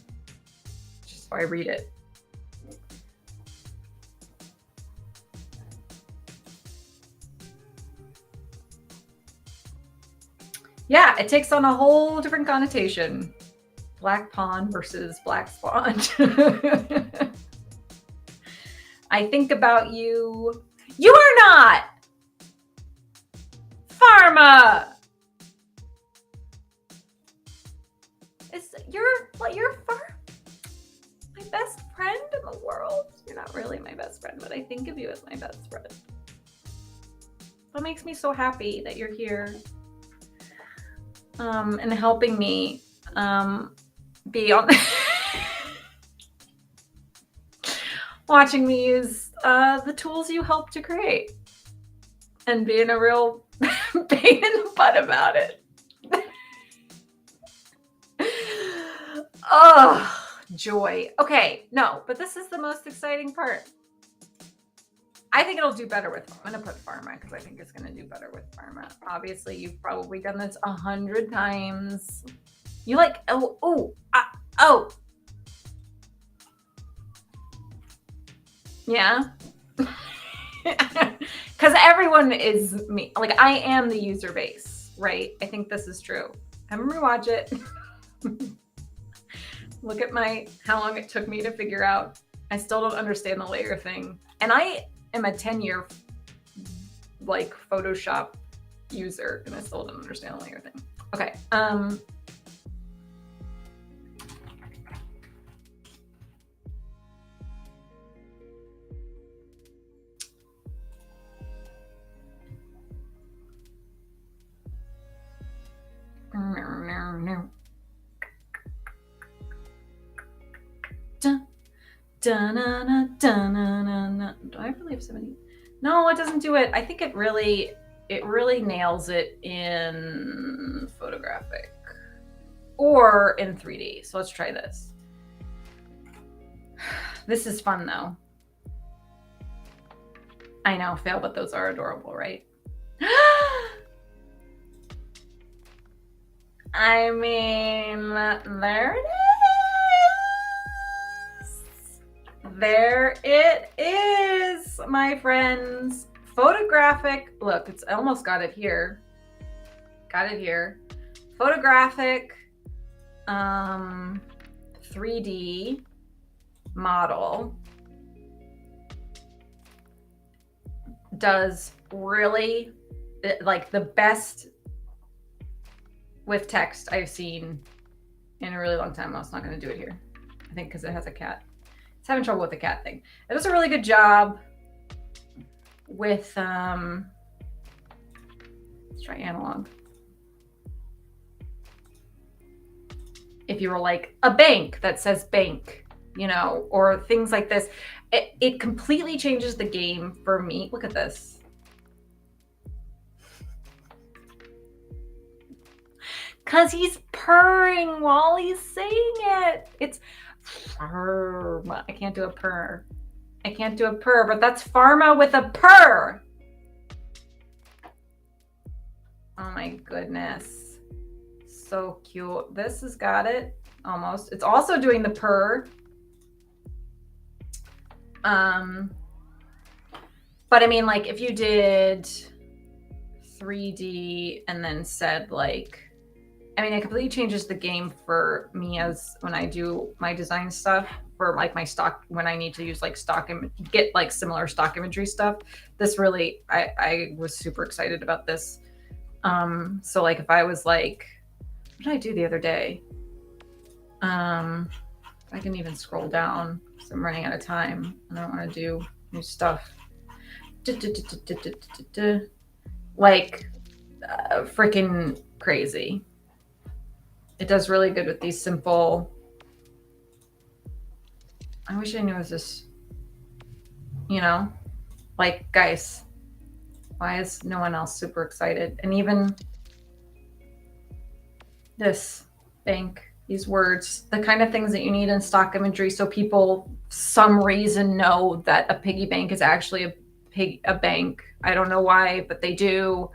Speaker 1: Just so I read it. Yeah, it takes on a whole different connotation. Black Pawn versus Black Spawn. I think about you. You are not! Pharma! You're my best friend in the world. You're not really my best friend, but I think of you as my best friend. That makes me so happy that you're here. And helping me be on watching me use the tools you helped to create and being a real pain in the butt about it. Oh, joy. Okay, no, but this is the most exciting part. I think it'll do better with, I'm going to put Pharma because I think it's going to do better with Pharma. Obviously, you've probably done this 100 times. You like, oh. Yeah. Because everyone is me. Like, I am the user base, right? I think this is true. Have them rewatch it. Look at how long it took me to figure out. I still don't understand the layer thing. And I am a 10-year like Photoshop user, and I still don't understand the layer thing. Okay. No. Da-na-na, da-na-na-na. Do I really have 70? No, it doesn't do it. I think it really nails it in photographic or in 3D. So let's try this. This is fun though. I know, fail, but those are adorable, right? I mean, there it is. There it is, my friends. Photographic, look, I almost got it here. Got it here. Photographic 3D model does really like the best with text I've seen in a really long time. I was not going to do it here, I think, because it has a cat. It's having trouble with the cat thing. It does a really good job with let's try analog. If you were like a bank that says bank, you know, or things like this, it completely changes the game for me. Look at this. Because he's purring while he's saying it. It's pharma. I can't do a purr. I can't do a purr, but that's pharma with a purr. Oh my goodness. So cute. This has got it almost. It's also doing the purr. But I mean, like if you did 3D and then said like, I mean, it completely changes the game for me as when I do my design stuff for like my stock, when I need to use like stock and get like similar stock imagery stuff. This really, I was super excited about this. So like if I was like, what did I do the other day? I can even scroll down because I'm running out of time and I don't want to do new stuff. Like freaking crazy. It does really good with these simple. I wish I knew it was this, you know, like guys, why is no one else super excited? And even this bank, these words, the kind of things that you need in stock imagery so people some reason know that a piggy bank is actually a bank. I don't know why, but they do.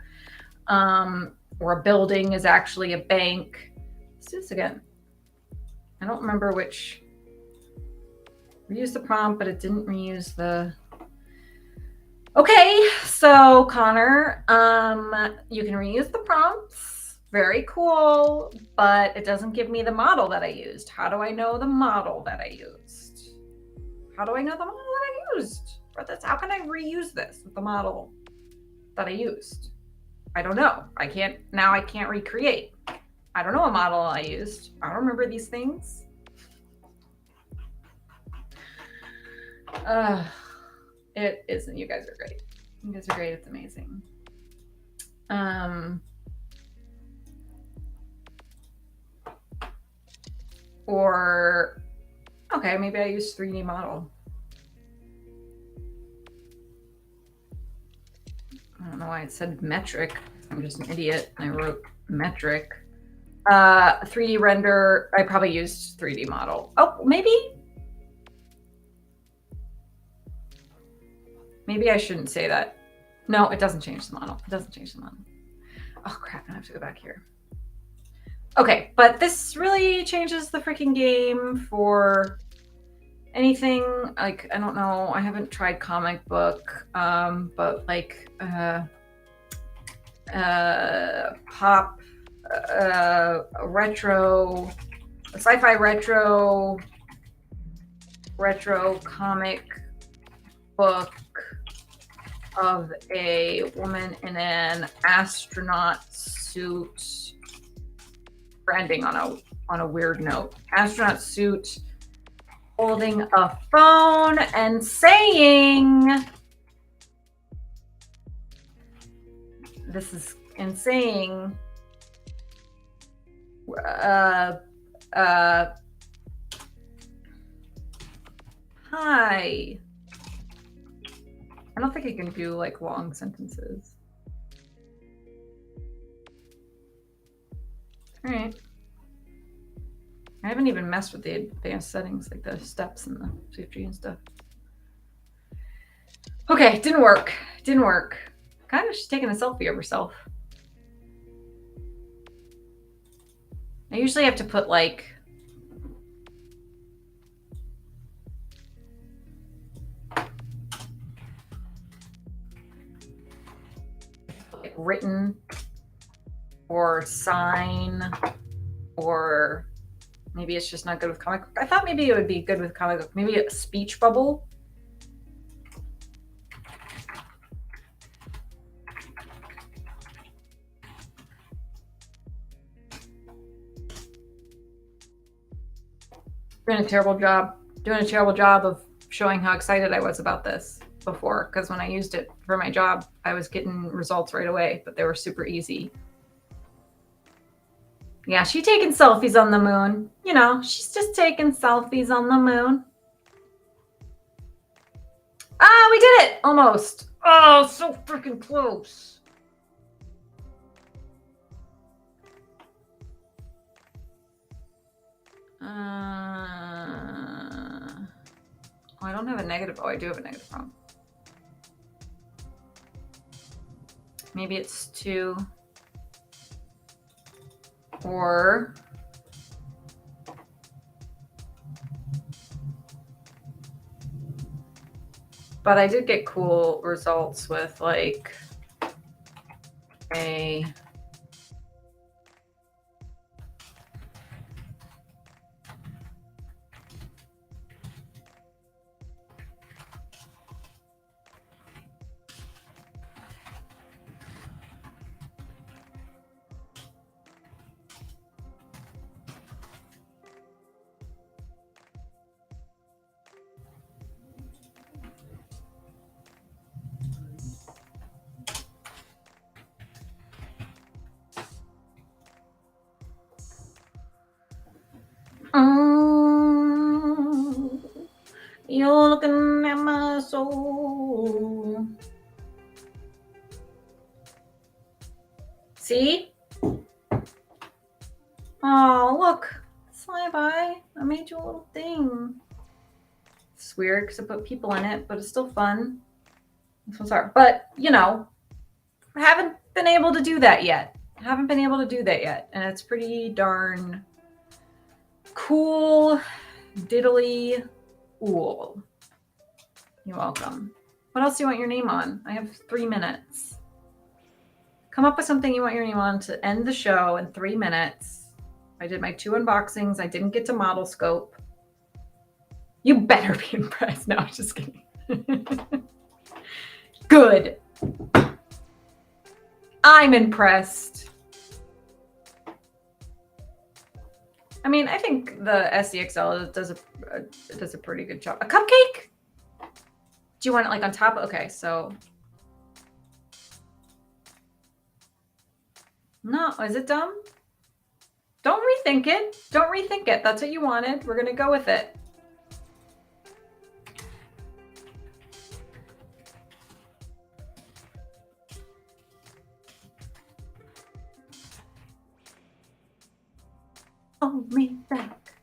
Speaker 1: Or a building is actually a bank. Let's do this again. I don't remember which. Reuse the prompt, but it didn't reuse the. Okay, so Connor, you can reuse the prompts. Very cool, but it doesn't give me the model that I used. How do I know the model that I used? How do I know the model that I used? How can I reuse this with the model that I used? I don't know. I can't recreate. I don't know what model I used. I don't remember these things. It isn't. You guys are great. You guys are great. It's amazing. Or, okay, maybe I use 3D model. I don't know why it said metric. I'm just an idiot. I wrote metric. 3D render, I probably used 3D model. Oh, maybe I shouldn't say that. No, it doesn't change the model. It doesn't change the model. Oh crap, I have to go back here. Okay, but this really changes the freaking game for anything. Like, I don't know, I haven't tried comic book, but like pop, retro, sci-fi retro comic book of a woman in an astronaut suit, branding on a weird note, astronaut suit, holding a phone and saying, this is insane. Why? I don't think I can do like long sentences. All right. I haven't even messed with the advanced settings, like the steps and the safety and stuff. Okay, didn't work. Didn't work. Kind of she's taking a selfie of herself. I usually have to put like written or sign, or maybe it's just not good with comic book. I thought maybe it would be good with comic book. Maybe a speech bubble. Doing a terrible job of showing how excited I was about this before, because when I used it for my job, I was getting results right away, but they were super easy. Yeah, she's taking selfies on the moon. You know, she's just taking selfies on the moon. Ah, we did it! Almost. Oh, so freaking close. Oh, I don't have a negative. Oh, I do have a negative prompt. Maybe it's 2. Or but I did get cool results with like a you're looking at my soul. See? Oh, look. Flyby. I made you a little thing. It's weird because I put people in it, but it's still fun. This one's hard. But, you know, I haven't been able to do that yet. And it's pretty darn cool. Diddly ool. You're welcome. What else do you want your name on? I have 3 minutes. Come up with something you want your name on to end the show in 3 minutes. I did my 2 unboxings. I didn't get to model scope. You better be impressed. No, I'm just kidding. Good. I'm impressed. I mean, I think the SDXL does a pretty good job. A cupcake? Do you want it like on top? Okay, so. No, is it dumb? Don't rethink it. Don't rethink it. That's what you wanted. We're going to go with it. Hold me back.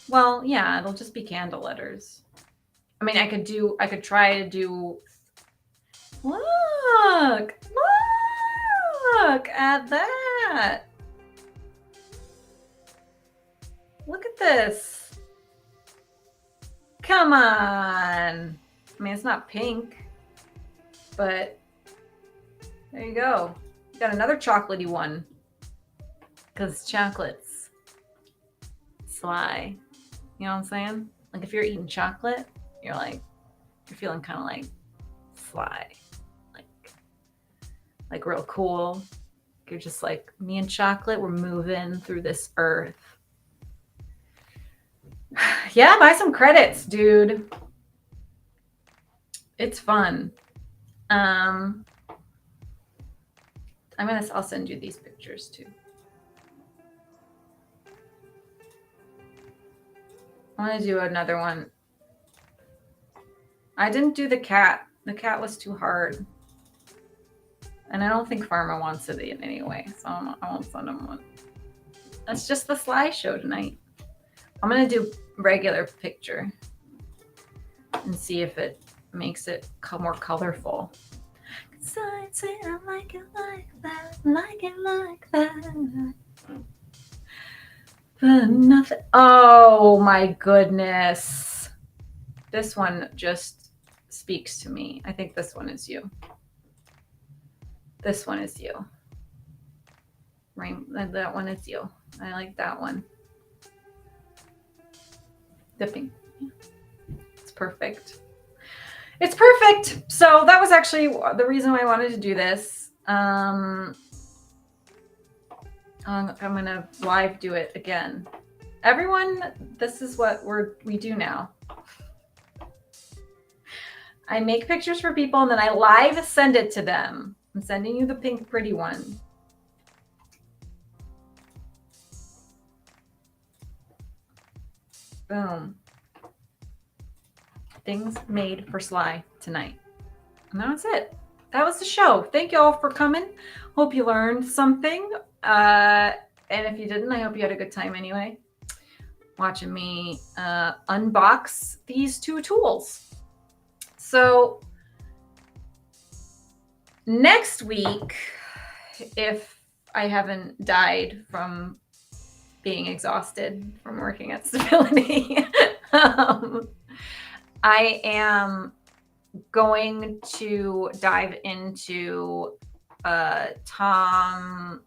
Speaker 1: Well, yeah, it'll just be candle letters. I mean, I could try to do. Look at that. Look at this. Come on. I mean, it's not pink, but there you go. You got another chocolatey one. Because chocolate's sly. You know what I'm saying? Like if you're eating chocolate, you're feeling kind of like sly. Like real cool. You're just like, me and chocolate, we're moving through this earth. Yeah, buy some credits, dude. It's fun. I'll send you these pictures too. I'm going to do another one. I didn't do the cat. The cat was too hard. And I don't think Pharma wants it in anyway, so I won't send him one. That's just the slideshow tonight. I'm going to do regular picture and see if it makes it more colorful. So I'd say I like it like that, like it like that. But nothing. Oh my goodness. This one just speaks to me. I think this one is you. This one is you. Right, that one is you. I like that one. Dipping. It's perfect. It's perfect. So that was actually the reason why I wanted to do this. I'm going to live do it again. Everyone, this is what we do now. I make pictures for people and then I live send it to them. I'm sending you the pink pretty one. Boom. Things made for Sly tonight. And that was it. That was the show. Thank you all for coming. Hope you learned something. And if you didn't, I hope you had a good time anyway. Watching me unbox these two tools. So next week, if I haven't died from being exhausted from working at Stability, I am going to dive into Tom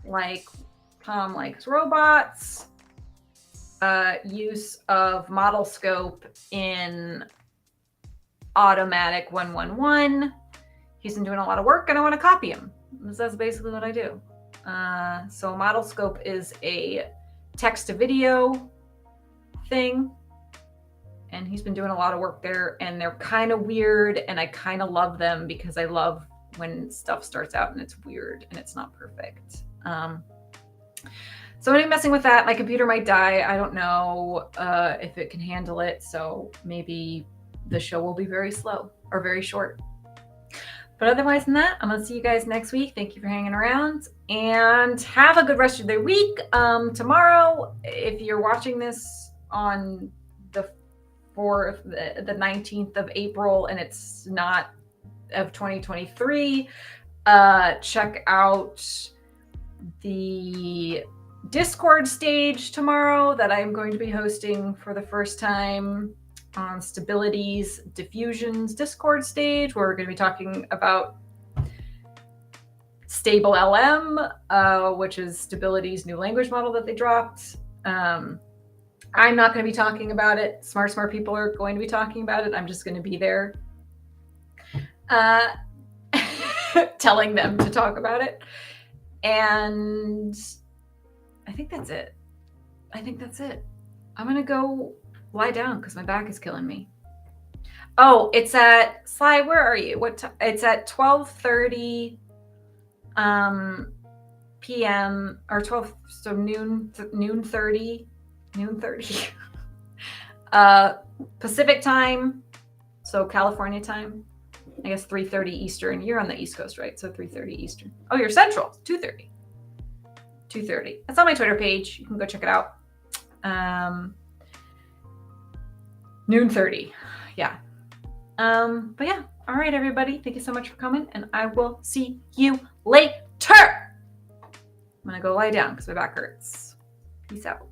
Speaker 1: likes robots, use of model scope in Automatic 111. He's been doing a lot of work and I want to copy him. That's basically what I do. So model scope is a text to video thing. And he's been doing a lot of work there and they're kind of weird and I kind of love them because I love when stuff starts out and it's weird and it's not perfect. So I'm messing with that. My computer might die. I don't know if it can handle it. So maybe the show will be very slow or very short. But otherwise than that, I'm going to see you guys next week. Thank you for hanging around and have a good rest of the week. Tomorrow, if you're watching this on the 19th of April and it's not of 2023, check out the Discord stage tomorrow that I'm going to be hosting for the first time on Stability's Diffusions Discord stage, where we're going to be talking about Stable LM, which is Stability's new language model that they dropped. I'm not going to be talking about it. Smart people are going to be talking about it. I'm just going to be there telling them to talk about it. And I think that's it. I'm going to go lie down because my back is killing me. Oh, it's at Sly. Where are you? It's at 12:30 p.m. or 12. So noon 30 Pacific time. So California time. I guess 3:30 Eastern. You're on the East Coast, right? So 3:30 Eastern. Oh, you're Central. 2:30. 2:30. That's on my Twitter page. You can go check it out. Noon 30. Yeah. But yeah. All right, everybody. Thank you so much for coming, and I will see you later. I'm gonna go lie down because my back hurts. Peace out.